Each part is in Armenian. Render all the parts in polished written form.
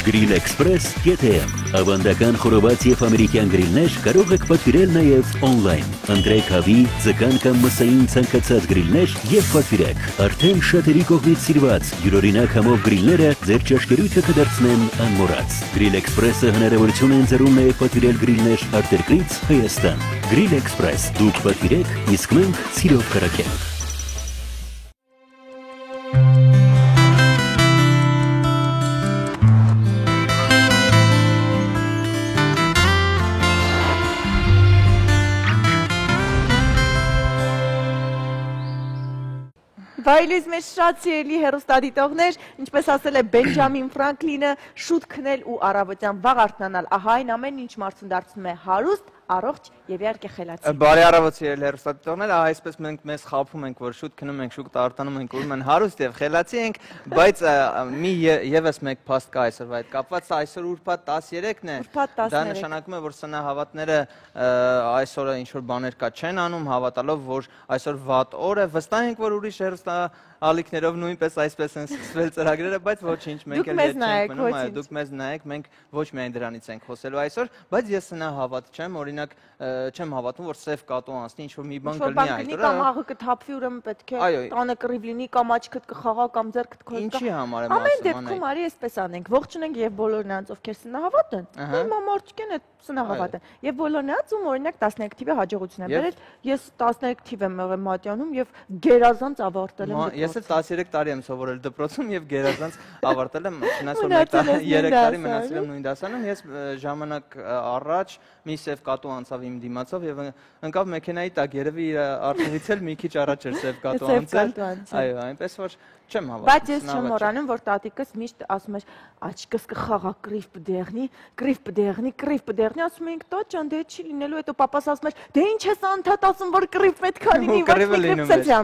Grill Express GTM Ավանդական խորոված եւ ամերիկյան գրիլներ կարող եք պատվիրել նաեւ on-line։ Ընտրեք հավի, ձկան կամ մսային ցանկացած գրիլներ եւ պատվիրեք։ Արդեն շատերի կողմից սիրված յուրօրինակ համով գրիլները ձեր ճաշկերույթը կդարձնեն անմոռաց։ Grill Express-ը հնարավորություն է ընձեռում նաեւ պատվիրել գրիլներ արտերկրից Հայաստան։ Grill Express դուք պատվիրեք, իսկ մենք սիրով կրակենք։ Վայելույզ մեզ շատ սիրելի հեռուստադիտողներ, ինչպես ասել է Բենջամին Ֆրանկլինը, շուտ քնել ու առավոտյան վաղ արթնանալ, ահա այն ամեն ինչ մարդուն դարձնում է հարուստ, առողջ եւ իհարկե խելացի։ Բարի առավոտ սիրելի հեռուստադիտողներ, այսպես մենք մեզ խաբում ենք, որ շուտ քնում ենք, շուտ արտանում ենք, ուրեմն հարուստ եւ խելացի ենք, բայց մի եւս մեկ փաստ կա այսօրվա հետ կապված, այսօր ուրբաթ 13-ն է։ Դա նշանակում է, որ սնահավատները այսօրը ինչ որ բաներ կա չեն անում, հավատալով, որ այսօր վատ օր է, վստահ ենք, որ ուրիշ ալիքներով նույնպես այսպես են սկսվել ծրագրերը, բայց ոչինչ, մենք էլ հետ չենք մնում, դուք մեզ նայեք, մենք ոչ միայն դրանից ենք խոսելու այսօր, բայց ես սնահավատ չեմ, օրինակ չեմ հավատում, որ սև կատու անցնի, ինչ որ մի բան կլինի այդ օրը։ Կամ աղը կթափվի, ուրեմն պետք է տանը կռիվ լինի, կամ աչքդ կխաղա, կամ ձեռքդ կխոյ։ Ինչի համար եմ ասում։ Ամեն դեպքում արի այսպես անենք, ողջունենք եւ բոլոր նրանց, ովքեր սնահավատ են, հիմա մարդիկ են սնահավատ են, եւ բոլոր նրանց, ում օրինակ 13 թիվը հաջողություն է բերել, ես 13 թիվ եմ եղել Մատյանում եւ գերազանց ավարտել եմ։ Ես էլ 13 տարի եմ սովորել դպրոցում եւ գերազանց ավարտել եմ, չնայած որ 3 տարի մնացել եմ նույն դասարանում, ես ժամանակ առաջ մի սև կատու անցավ իմ դիմացով եւ ընկավ մեքենայի տակ, երևի իր արխիվից էլ մի քիչ առաջ էր սև կատու անցել։ Այո, այնպես որ չեմ հավատում։ Բայց ես չեմ մոռանում, որ տատիկս միշտ ասում էր աչքս կխաղա կռիվ պդեղնի, ասում էինք տո ջան, դե չի լինելու, հետո papas ասում էր, դե ինչ ես անդադ ասում, որ կռիվ պետք է լինի,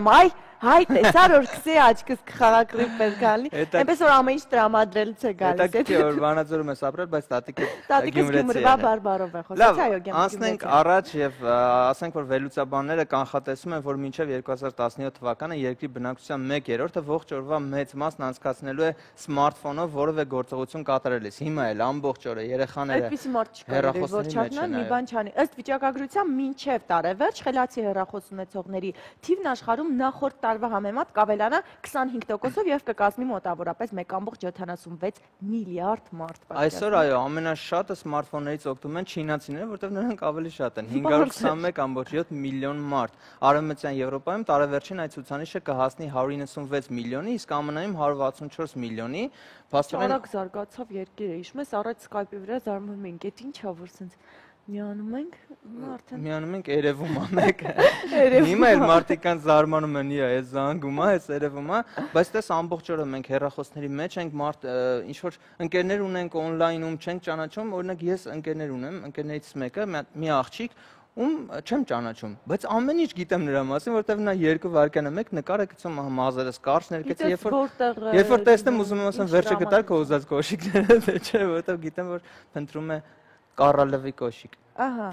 ոչ հայ տեսար որ քսե աչքս կխաղա կռիվ պետք է լինի, այնպես որ ամեն ինչ տրամադրելուց է գալիս։ Դա չէ որ Վանաձորում ես ապրել, բայց տատիկս Գյումրվա բարբարով է խոսել, այո, Գյումրեցի։ Անցնենք առաջ եւ ասենք որ վերլուծաբանները կանխատեսում են, որ մինչեւ 2017 թվականը երկրի բնակչության 1/3-ը ողջ օրվա մեծ մասն անցկացնելու է սմարթֆոնով որևէ գործողություն կատարելիս։ Հիմա էլ ամբողջ օրը երեխաները այդպիսի մարդ չկա, որ չառնան մի բան չանի։ Ըստ վիճակագրության մինչեւ տարեվերջ խելացի հեռախոս ունեցողների թիվն աշխարհում նախորդ տարվա համեմատ կավելանա 25%-ով եւ կկազմի մոտավորապես 1.76 միլիարդ մարդ։ Այսօր այո, ամենաշատը սմարթֆոններից օգտվում են չինացիները, որտեղ նրանք ավելի շատ են, 521.7 միլիոն մարդ։ Արևմտյան Եվրոպայում տարեվերջին այդ ցուցանիշը կհասնի 196 միլիոնի, իսկ ԱՄՆ-ում 164 միլիոնի։ Արագ զարգացավ երկիրը, հիշում ես առաջ Skype-ի վրա զարմանում էինք, այդ ինչ ա որ սենց միանում ենք, արդեն միանում ենք երևում ա մեկը։ Հիմա էլ մարդիկան զարմանում են, այս զանգում ա, այս երևում ա, բայց տես ամբողջ օրը մենք հեռախոսների մեջ ենք, ինչ որ ընկերներ ունենք on-line-ում չենք ճանաչում, օրինակ ես ընկերներ ունեմ, ընկերներից մեկը մի աղջիկ ում չեմ ճանաչում, բայց ամեն ինչ գիտեմ նրա մասին, որտեղ նա 2 վայրկյան է մեկ նկար է գցում մազերս կարճ ներկեցի, երբ որ տեսնեմ ուզում եմ ասեմ վերջը գտար քո ուզած կոշիկները, թե չէ, որտեղ գիտեմ որ փնտրում է կառալվի կոշիկ։ Ահա։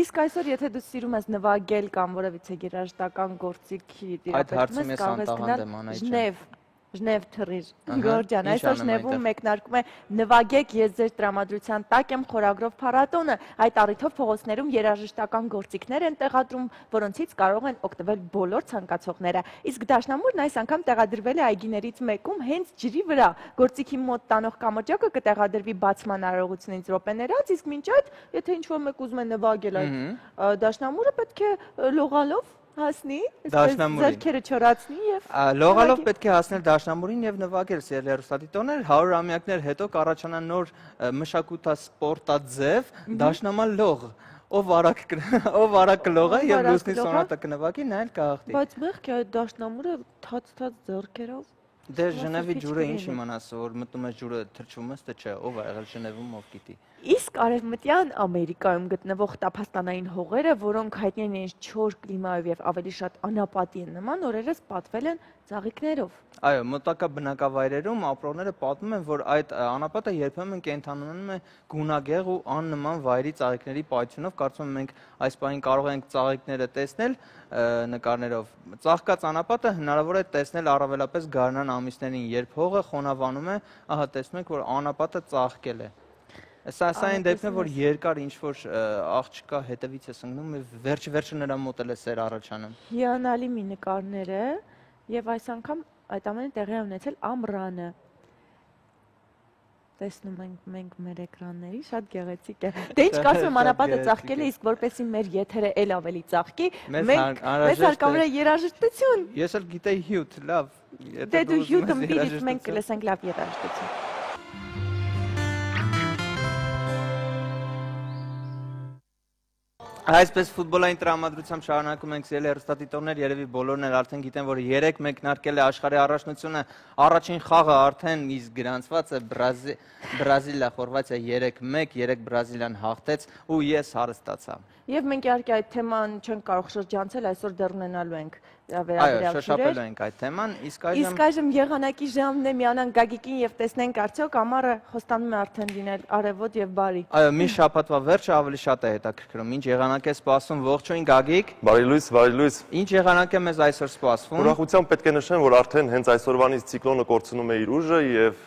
Իսկ այսօր եթե դու սիրում ես նվագել կամ որևիցե երաժշտական գործիքի դիրապետում ես, կարող ես գնալ Ժնև թռիր, Գորջան, այսօր Ժնևում մեկնարկում է նվագեք ես ձեր տրամադրության տակ եմ խորագրով փառատոնը, այդ առիթով փողոցներում երաժշտական գործիքներ են տեղադրում, որոնցից կարող են օգտվել բոլոր ցանկացողները, իսկ դաշնամուրն այս անգամ տեղադրվել է այգիներից մեկում հենց ջրի վրա, գործիքի մոտ տանող կամրջակը կտեղադրվի բացման արարողությունից րոպեներ անց, իսկ մինչ այդ, եթե ինչ-որ մեկ ուզում է նվագել այդ դաշնամուրը պետք է լողալով հասնի, ձեռքերը չորացնի եւ լողալով պետք է հասնել դաշնամուրին եւ նվագել սիրելի հեռուստադիտողներ 100-ամյակներ հետո կառաջանա նոր մշակութասպորտաձև դաշնաման լող ով արագ կլողա եւ լուսնի սոնատը կնվագի նա էլ կհաղթի բայց մեղք է այդ դաշնամուրը թաց ձեռքերով դե Ժնևի ջուրը ինչ իմանաս որ մտնում է ջուրը թրջվում է թե չէ ով ա եղել Ժնևում ով գիտի Իսկ արևմտյան Ամերիկայում գտնվող տափաստանային հողերը, որոնք հայտնի են չոր կլիմայով եւ ավելի շատ անապատի են նման, օրերս պատվել են ծաղիկներով։ Այո, մոտակա բնակավայրերում ապրողները պատմում են, որ այդ անապատը երբեմն կենթանանում է գունագեղ ու աննման վայրի ծաղիկների պայթյունով, կարծում եմ մենք այս պահին կարող ենք ծաղիկները տեսնել նկարներով։ Ծաղկած անապատը հնարավոր է տեսնել առավելապես գարնան ամիսներին, երբ հողը խոնավանում է, ահա տեսնում եք, որ անապատը ծաղկել է։ Սա այն դեպքն է, որ երկար ինչ-որ աղջկա հետևից ես ընկնում և վերջը նրա մոտ էլ է սեր առաջանում։ Հիանալի մի նկարներ է և այս անգամ այդ ամենը տեղի է ունեցել ամռանը։ Տեսնում ենք մենք մեր էկրանների, շատ գեղեցիկ է։ Դե ինչ կարծում եմ անապատը ծաղկել է, իսկ որպեսզի մեր եթերը էլ ավելի ծաղկի, մեզ հարկավոր է երաժշտություն։ Ես էլ գիտեի հյութ, լավ։ Դե դու հյութը մտիրից մենք կլսենք լավ երաժշտություն։ Այսպես ֆուտբոլային տրամադրությամբ շարունակում ենք սիրելի հեռուստադիտողներ, երևի բոլորն էլ արդեն գիտեն, որ 3 մեկնարկել է աշխարհի առաջնությունը, առաջին խաղը արդեն իսկ գրանցված է Բրազիլիա, Խորվաթիա 3-1, 3 Բրազիլիան հաղթեց ու ես հարստացա։ Եվ մենք իհարկե այդ թեման չենք կարող շրջանցել, այսօր դեռ ունենալու ենք Այո, շոշափելու ենք այդ թեման, իսկ այժմ եղանակի ժամն է, միանանք Գագիկին եւ տեսնենք արդյոք ամառը խոստանում է արդեն լինել արևոտ եւ բարի։ Այո, մի շաբաթվա վերջը ավելի շատ է հետաքրքրում։ Ինչ եղանակ է սպասվում, ողջույն Գագիկ։ Բարի լույս։ Ինչ եղանակ է մեզ այսօր սպասվում։ Ուրախությամբ պետք է նշեմ, որ արդեն հենց այսօրվանից ցիկլոնը կորցնում է իր ուժը եւ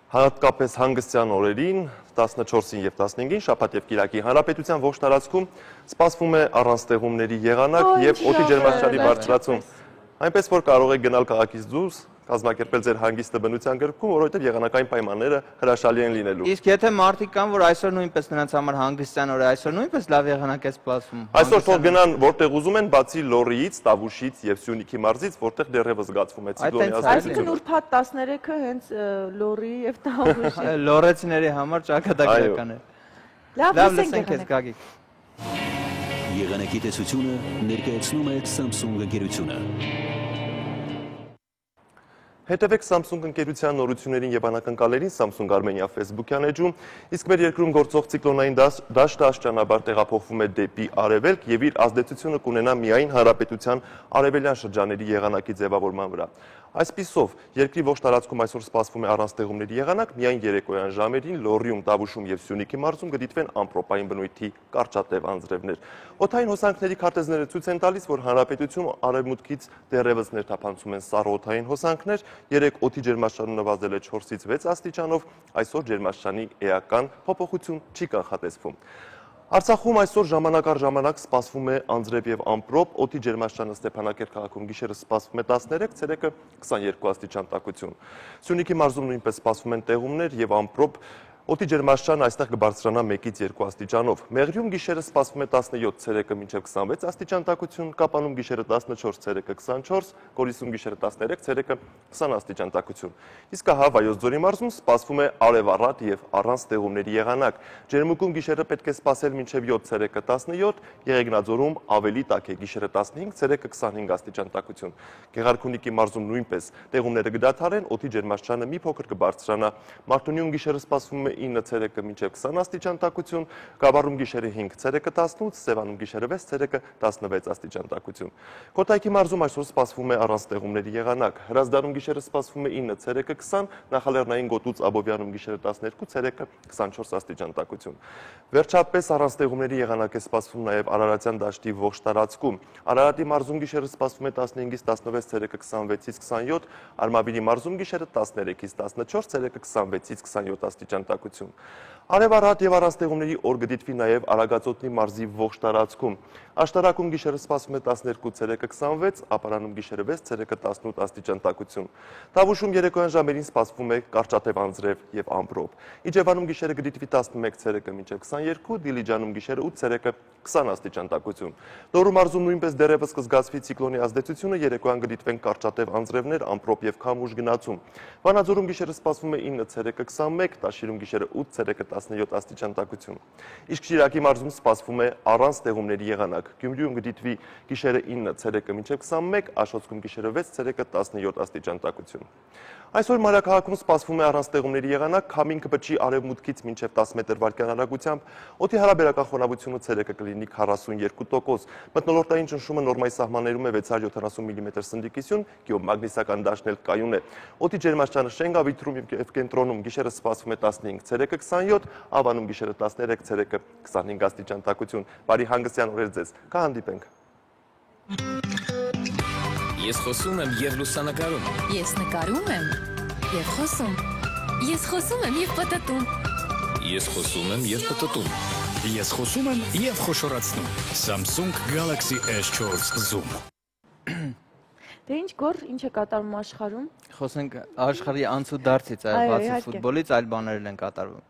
հատկապես հանգստյան օրերին 14-ին եւ 15-ին շաբաթ եւ կիրակի հանրապետության ողջ տարածքում սպասվում է առանց ստեղումների եղանակ եւ օդի ջերմաստիճանի բարձրացում։ Այնպես որ կարող եք գնալ քաղաքից դուրս, կազմակերպել ձեր հանգիստը բնության գրքում, որովհետև եղանակային պայմանները հրաշալի են լինելու։ Իսկ եթե մարդիկ կան, որ այսօր նույնպես նրանց համար հանգստյան օր է, այսօր նույնպես լավ եղանակ է սպասվում։ Այսօր թող գնան որտեղ ուզում են, բացի Լոռիից, Տավուշից եւ Սյունիքի մարզից, որտեղ դեռևս զգացվում է ցիկլոնի ազդեցությունը։ Այսինքն ուրբաթ 13-ը հենց Լոռի եւ Տավուշի։ Լոռեցիների համար ճակատագրական է։ Լավ, լսենք քեզ Գագիկ։ Եղանակի տեսությունը ներկայացնում է Samsung ընկերությունը։ Հետևեք Samsung ընկերության նորություններին եւ անակնկալերին Samsung Armenia Facebook-յան էջում, իսկ մեր երկրում գործող ցիկլոնային դաշտը աստիճանաբար տեղափոխվում է դեպի արևելք եւ իր ազդեցությունը կունենա միայն հանրապետության արևելյան շրջանների եղանակի ձևավորման վրա։ Այսպիսով, երկրի ողջ տարածքում այսօր սպասվում է առանց ստեղումների եղանակ, միայն երեկոյան ժամերին Լոռիում, Տավուշում եւ Սյունիքի մարզում կդիտվեն ամպրոպային բնույթի կարճատև անձրևներ։ Օդային հոսանքների քարտեզները ցույց են տալիս, որ հանրապետությունում արևմուտքից դեռևս ներթափանցում են սառը օդային հոսանքներ, երեկ օդի ջերմաստիճանը նվազել է 4-ից 6 աստիճանով, այսօր ջերմաստիճանի էական փոփոխություն չի կանխատեսվում։ Արցախում այսօր ժամանակ առ ժամանակ սպասվում է անձրև եւ ամպրոպ, օդի ջերմաստիճանը Ստեփանակերտ քաղաքում գիշերը սպասվում է 13, ցերեկը 22 աստիճան տաքություն։ Սյունիքի մարզում նույնպես սպասվում են տեղումներ եւ ամպրոպ, օդի ջերմաստիճանը այստեղ կբարձրանա 1-ից 2 աստիճանով։ Մեղրիում գիշերը սպասվում է 17, ցերեկը մինչև 26 աստիճան տաքություն, Կապանում գիշերը 14, ցերեկը 24, Գորիսում գիշերը 13, ցերեկը 20 աստիճան տաքություն։ Իսկ ահա Վայոց ձորի մարզում սպասվում է արևառատ եւ առանց ստեղումների եղանակ։ Ջերմուկում գիշերը պետք է սպասել մինչև 7, ցերեկը 17, Եղեգնաձորում ավելի տաք է, գիշերը 15, ցերեկը 25 աստիճան տաքություն։ Գեղարքունիքի մարզում նույնպես տեղումները կդադարեն, օդի ջերմաստիճանը մի փոքր կբարձրանա։ Մարտունիում գիշերը սպասվում է 9, ցերեկը մինչև 20 աստիճան տաքություն, Գաբառում գիշերը 5, ցերեկը 18, Սևանում գիշերը 6, ցերեկը 16 աստիճան տաքություն։ Քոթայքի մարզում այսօր սպասվում է առանց տեղումների եղանակ։ Հրազդանում գիշերը սպասվում է 9, ցերեկը 20, Նախալեռնային գոտուց Աբովյանում գիշերը 12, ցերեկը 24 աստիճան տաքություն։ Վերջապես առանց տեղումների եղանակ է սպասվում նաև Արարատյան դաշտի ողջ տարածքում։ Արարատի մարզում գիշերը սպասվում է 15-ից 16, ցերեկը 26-ից 27, Արմավիրի մարզում գիշերը 13-ից 14, ցերեկը 26-ից 27 աստիճան տաքություն։ Արևառատ եւ առանց տեղումների օր կդիտվի նաև Արագածոտնի մարզի ողջ տարածքում։ Աշտարակում գիշերը սպասվում է 12, ցերեկը 26, Ապարանում գիշերը 6, ցերեկը 18 աստիճան տաքություն։ Տավուշում երեկոյան ժամերին սպասվում է կարճատև անձրև եւ ամպրոպ։ Իջևանում գիշերը կդիտվի 11, ցերեկը մինչև 22, Դիլիջանում գիշերը 8, ցերեկը 20 աստիճան տաքություն։ Լոռու մարզում նույնպես դեռևս կզգացվի ցիկլոնի ազդեցությունը, երեկոյան կդիտվեն կարճատև անձրևներ, ամպրոպ եւ քամուշ գնացում։ Վանաձորում գիշերը սպասվում է 9, ցերեկը 21, Տաշիրում գիշերը 8, ցերեկը 17 աստիճան տաքություն։ Իսկ Շիրակի մարզում սպասվում է առանց տեղումների եղանակ։ Գյումրիում կդիտվի գիշերը 9, ցերեկը մինչև 21, Աշոտսկում գիշերը 6, ցերեկը 17 աստիճան տաքություն։ Այսօր մայրաքաղաքում սպասվում է առանց տեղումների եղանակ, քամին կպչի արևմուտքից մինչև 10 մետր վարկյան հեռագությամբ, օդի հարաբերական խոնավությունը ցերեկը կլինի 42%, մթնոլորտային ճնշումը նորմայի սահմաններում է 670 մմ սնդիկություն, գեոմագնիսական դաշտն էլ կայուն է։ Օդի ջերմաստիճանը Շենգավիթրում եւ կենտրոնում գիշերը սպասվում է 15, ցերեկը 27, Ավանում գիշերը 13, ցերեկը 25 աստիճան տաքություն։ Բարի հանգստյան օրեր ձեզ։ Կհանդիպենք։ Ես խոսում եմ եւ լուսանկարում։ Ես նկարում եմ եւ խոսում։ Ես խոսում եմ եւ պտտում։ Ես խոսում եմ եւ պտտում։ Ես խոսում եմ եւ խոշորացնում։ Samsung Galaxy S4 Zoom։ Դե ինչ գոր, ինչ է կատարվում աշխարհում։ Խոսենք աշխարհի անցուդարձից, բացի ֆուտբոլից, այլ բաներ են կատարվում։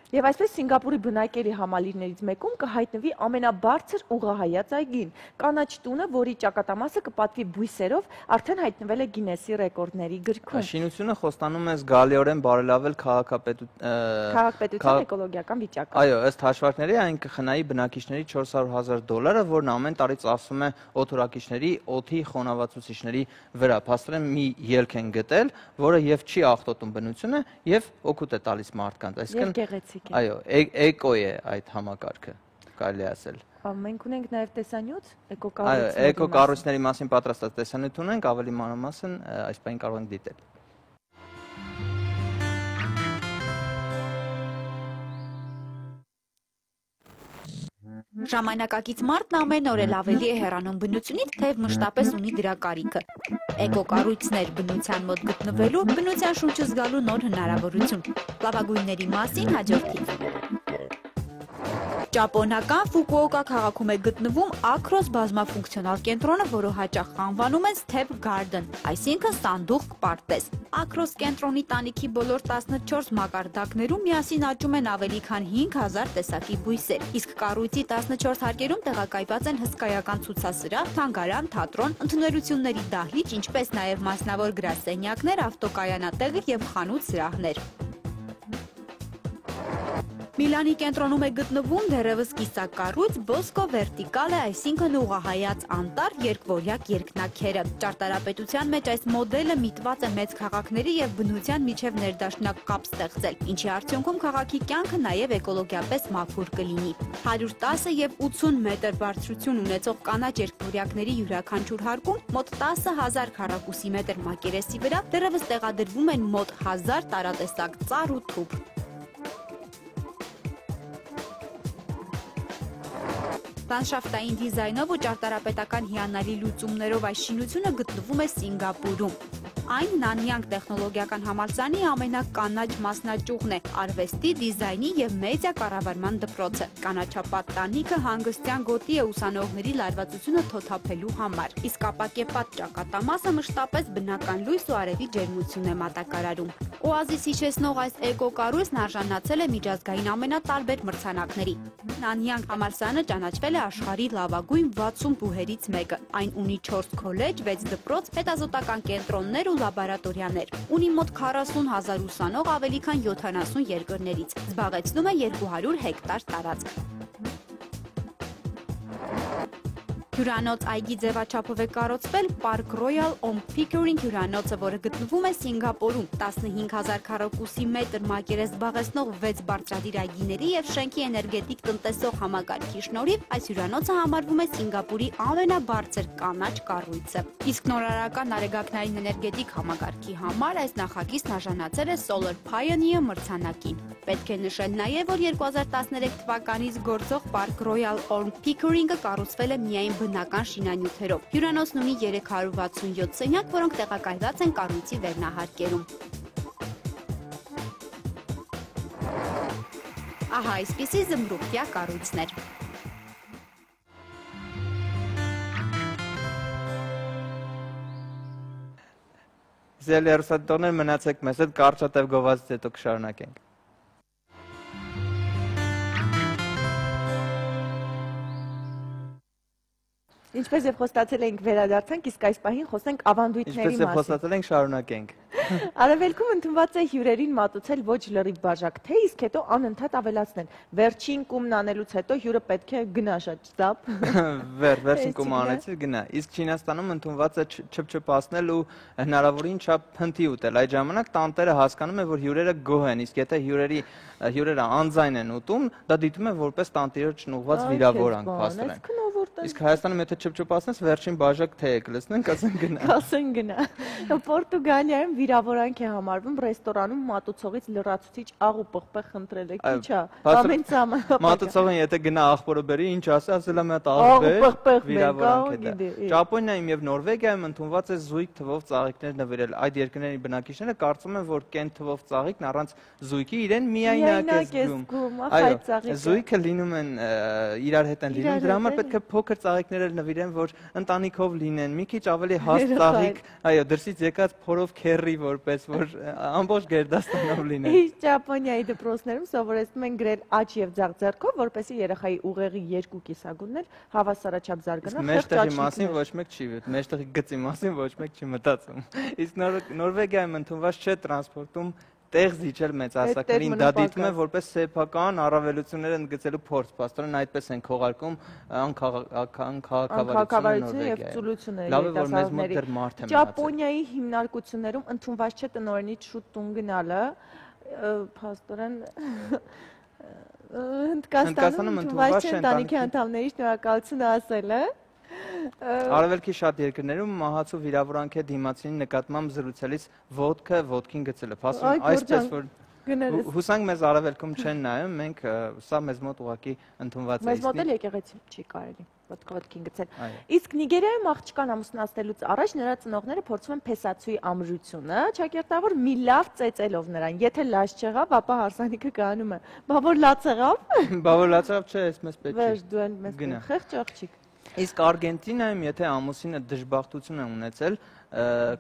Եվ այսպես Սինգապուրի բնակելի համալիրներից մեկում կհայտնվի ամենաբարձր ուղղահայաց այգին։ Կանաչ տունը, որի ճակատամասը կպատվի բույսերով, արդեն հայտնվել է Գինեսի ռեկորդների գրքում։ Շինությունը խոստանում է զգալիորեն բարելավել քաղաքապետության էկոլոգիական վիճակը։ Այո, ըստ հաշվարկների այն կխնայի բնակիչների $400,000, որն ամեն տարի ծախսում է օդորակիչների օդի խոնավացուցիչների վրա։ Փաստորեն մի ելք են գտել, որը եւ չի աղտոտում բնությունը եւ օգուտ է տալիս մարդկանց։ Այսինքն այո, էկո է այդ համակարգը, կարելի է ասել։ Մենք ունենք նաև տեսանյութ Այո, էկո-կառույցների մասին պատրաստած տեսանյութ ունենք, ավելի մանրամասն այս բանին կարող ենք դիտել։ Ժամանակակից մարդն ամեն օր էլ ավելի է հեռանում բնությունից, թեև մշտապես ունի դրա կարիքը։ Էկոկառույցներ բնության մոտ գտնվելու, բնության շունչը զգալու նոր հնարավորություն։ Լավագույնների մասին հաջորդիվ։ Ճապոնական Ֆուկուոկա քաղաքում է գտնվում Acros բազմաֆունկցիոնալ կենտրոնը, որը հաճախ անվանում են Step Garden, այսինքն սանդուղք պարտեզ։ Acros կենտրոնի տանիքի բոլոր 14 մակարդակներում միասին աճում են ավելի քան 5000 տեսակի բույսեր, իսկ կառույցի 14 հարկերում տեղակայված են հսկայական ցուցասրահ, թանգարան, թատրոն, ընդունելությունների դահլիճ, ինչպես նաև մասնավոր գրասենյակներ, ավտոկայանատեղեր եւ խանութ սրահներ։ Միլանի կենտրոնում է գտնվում դեռևս կիսակառույց Bosco Verticale, այսինքն ուղղահայաց անտառ երկվորյակ երկնաքերը։ Ճարտարապետության մեջ այս մոդելը միտված է մեծ քաղաքների եւ բնության միջև ներդաշնակ կապ ստեղծել, ինչի արդյունքում քաղաքի կյանքը նաեւ էկոլոգիապես մաքուր կլինի։ 110 եւ 80 մետր բարձրություն ունեցող կանաչ երկվորյակների յուրաքանչյուր հարկում մոտ 10,000 քառակուսի մետր մակերեսի վրա դեռևս տեղադրվում են մոտ 1000 տարատեսակ ծառ ու թուփ։ Լանդշաֆտային դիզայնով ու ճարտարապետական հիանալի լուծումներով այս շինությունը գտնվում է Սինգապուրում։ Այն Նանյանգ տեխնոլոգիական համալսարանի ամենականաչ մասնաճյուղն է, արվեստի, դիզայնի եւ մեդիա կառավարման դպրոցը։ Կանաչապատ տանիքը հանգստյան գոտի է ուսանողների լարվածությունը թոթափելու համար, իսկ ապակեպատ ճակատամասը մշտապես բնական լույս ու արևի ջերմություն է մատակարարում։ Օազիս հիշեցնող այս էկո-կառույցն արժանացել է միջազգային ամենատարբեր մրցանակների։ Նանյանգ համալսարանը ճանաչվել է աշխարհի լավագույն 60 բուհերից մեկը։ Այն ունի 4 քոլեջ, 6 դպրոց, հետազոտական կենտրոններ ու լաբորատորիաներ։ Ունի մոտ 40,000 ուսանող ավելի քան 70 երկրներից։ Զբաղեցնում է 200 հեկտար տարածք։ Հյուրանոց այգի ձևաչափով է կառուցվել Park Royal on Pickering հյուրանոցը, որը գտնվում է Սինգապուրում։ 15,000 քառակուսի մետր մակերես զբաղեցնող 6 բարձրադիր այգիների եւ շենքի էներգետիկ տնտեսող համակարգի շնորհիվ այս հյուրանոցը համարվում է Սինգապուրի ամենաբարձր կանաչ կառույցը։ Իսկ նորարարական արեգակնային էներգետիկ համակարգի համար այս նախագիծն արժանացել է Solar Pioneer մրցանակին։ Պետք է նշել նաեւ, որ 2013 թվականից գործող Park Royal on Pickering-ը կառուցվել է միայն բնական շինանյութերով։ Հյուրանոցն ունի 367 սենյակ, որոնք տեղակայված են կառույցի վերնահարկերում։ Ահա այսպիսի զմրուխտյա կառույցներ։ Սիրելի հեռուստադիտողներ, մնացեք մեզ հետ, կարճատև գովազդից հետո կշարունակենք։ Ինչպես եւ խոստացել ենք վերադարձանք, իսկ այս պահին խոսենք ավանդույթների մասին։ Ինչպես եւ խոստացել ենք, շարունակենք։ Արևելքում ընդունված է հյուրերին մատուցել ոչ լրիվ բաժակ թե, իսկ հետո անընդհատ ավելացնել։ Վերջին կումն անելուց հետո հյուրը պետք է գնա շաչտապ։ Վերջին կումը անեցիր գնա։ Իսկ Չինաստանում ընդունված է չփչփացնել ու հնարավորին չափ փնթի ուտել։ Այդ ժամանակ տանտերը հասկանում է, որ հյուրերը գոհ են, իսկ եթե հյուրերը անձայն են ուտում, դա դիտում է որպես տանտիրոջն ուղղված վիրավորանք փաստորեն։ Իսկ Հայաստանում եթե չփչփացնես վերջին բաժակ թե եք լցնենք, ասեն գնա։ Ասեն գնա։ Պորտուգալիայում վիրավորանք է համարվում ռեստորանում մատուցողից լրացուցիչ աղ ու պղպեղ խնդրելը։ Քիչ է։ Ամեն ժամանակ։ Մատուցողին եթե գնա աղբորը բերի, ինչ ասի, ասել է մի հատ աղ բեր, վիրավորանք է դա։ Ճապոնիայում եւ Նորվեգիայում ընդունված է զույգ թվով ծաղիկներ նվիրել։ Այդ երկրների բնակիչները կարծում են, որ կեն թվով ծաղիկն առանց զույգի իրեն միայնակ է զգում։ Այո, զույգը լինում են իրար հետ են լինում, դրա համար պետք է փոքր ծաղիկներ էլ նվիրեն, որ ընտանիքով լինեն, մի քիչ ավելի հաստ ծաղիկ, այո, դրսից եկած փորով քերրի որպես, որ ամբողջ գերդաստանով լինեն։ Իսկ Ճապոնիայի դպրոցներում սովորեցնում են գրել աջ եւ ձախ ձեռքով, որպեսզի երեխայի ուղեղի երկու կիսագունդներ հավասարաչափ զարգանան։ Մեջտեղի մասին ոչ մեկ չի, մեջտեղի գծի մասին ոչ մեկ չի մտածում։ Իսկ Նորվեգիայում ընդունված չէ տրանսպորտում տեղ զիջել մեծահասակներին, դա դիտվում է որպես սեփական առավելություններ են գծելու փորձ, փաստորեն այդպես են քողարկում անքաղաքավարությունը եւ ծուլությունը երիտասարդների։ Ճապոնիայի հիմնարկություններում ընդունված չէ տնօրենից շուտ տուն գնալը, փաստորեն Հնդկաստանում ընդունված չէ ընտանիքի անդամների շնորհակալություն ասելը։ Արևելքի շատ երկրներում մահացու վիրավորանք է դիմացինի նկատմամբ զրուցելիս ոտքին գցելը։ Փաստորեն այսպես որ հուսանք մեզ արևելքում չեն նայում, մենք սա մեզ մոտ ուղղակի ընդունված է։ Մեզ մոտ էլ եկեղեցի չի կարելի ոտքին գցել։ Իսկ Նիգերիայում աղջկան ամուսնացնելուց առաջ նրա ծնողները փորձում են փեսացուի ամրությունը, ճակերտավոր մի լավ ծեծելով նրան։ Եթե լաց չեղավ, ապա հարսանիքը կանում է։ Բա որ լաց եղավ։ Բա որ լաց եղավ, չէ, էսպես պետք չի։ Վերջ դու են մեզ խեղճ աղջիկ։ Իսկ Արգենտինայում եթե ամուսինը դժբախտություն է ունեցել,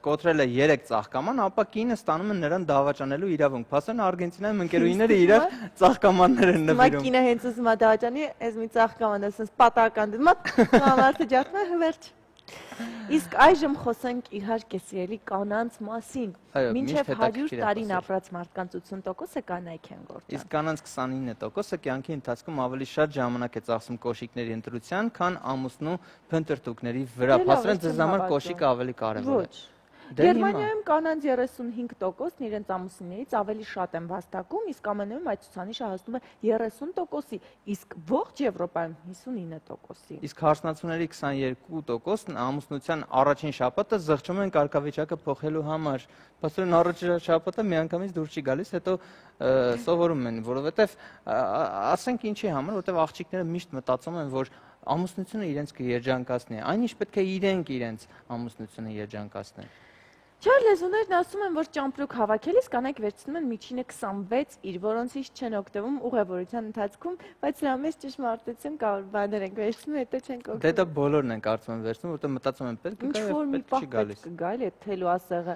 կոտրել է 3 ծաղկաման, ապա կինը ստանում է նրան դավաճանելու իրավունք։ Փաստորեն Արգենտինայում ընկերուհիները իրար ծաղկամաններ են նվիրում։ Հիմա կինը հենց ուզում է դավաճանի, այս մի ծաղկաման է, ասես պատահական դու մարդը ջախում է վերջ։ Իսկ այժմ խոսենք իհարկե սիրելի կանանց մասին։ Մինչև 100 տարին ապրած մարդկանց 80%-ը կանայք են գործում։ Իսկ կանանց 29%-ը կյանքի ընթացքում ավելի շատ ժամանակ է ծախսում կոշիկների ընտրության, քան ամուսնու փնտրտուքների վրա։ Փաստորեն ձեզ համար կոշիկը ավելի կարևոր է։ Գերմանիայում կանանց 35%-ն իրենց ամուսիններից ավելի շատ են վաստակում, իսկ ԱՄՆ-ում այդ ցուցանիշը հասնում է 30%-ի, իսկ ողջ Եվրոպայում 59%-ի։ Իսկ հարսնացուների 22%-ն ամուսնության առաջին շաբաթը զղջում են կարգավիճակը փոխելու համար։ Փաստորեն առաջին շաբաթը միանգամից դուրս չի գալիս, հետո սովորում են, որովհետև ասենք ինչի համար, որովհետև աղջիկները միշտ մտածում են, որ ամուսնությունը իրենց կերջանկացնի, այնինչ պետք է իրենք իրենց ամուսնությունը երջանկացնեն։ Չար լեզուներն ասում են, որ ճամպրուկ հավաքելիս կանայք վերցնում են միջինը 26 իր, որոնցից չեն օգտվում ուղևորության ընթացքում, բայց նրա մեջ ճշմարտություն կա, որ բաներ են վերցնում, հետո չեն օգտվում։ Դե դա բոլորն են կարծում են վերցնում, որտեղ մտածում են պետք է գա, պետք չի գալիս։ Գա էլ այդ թելու ասեղը։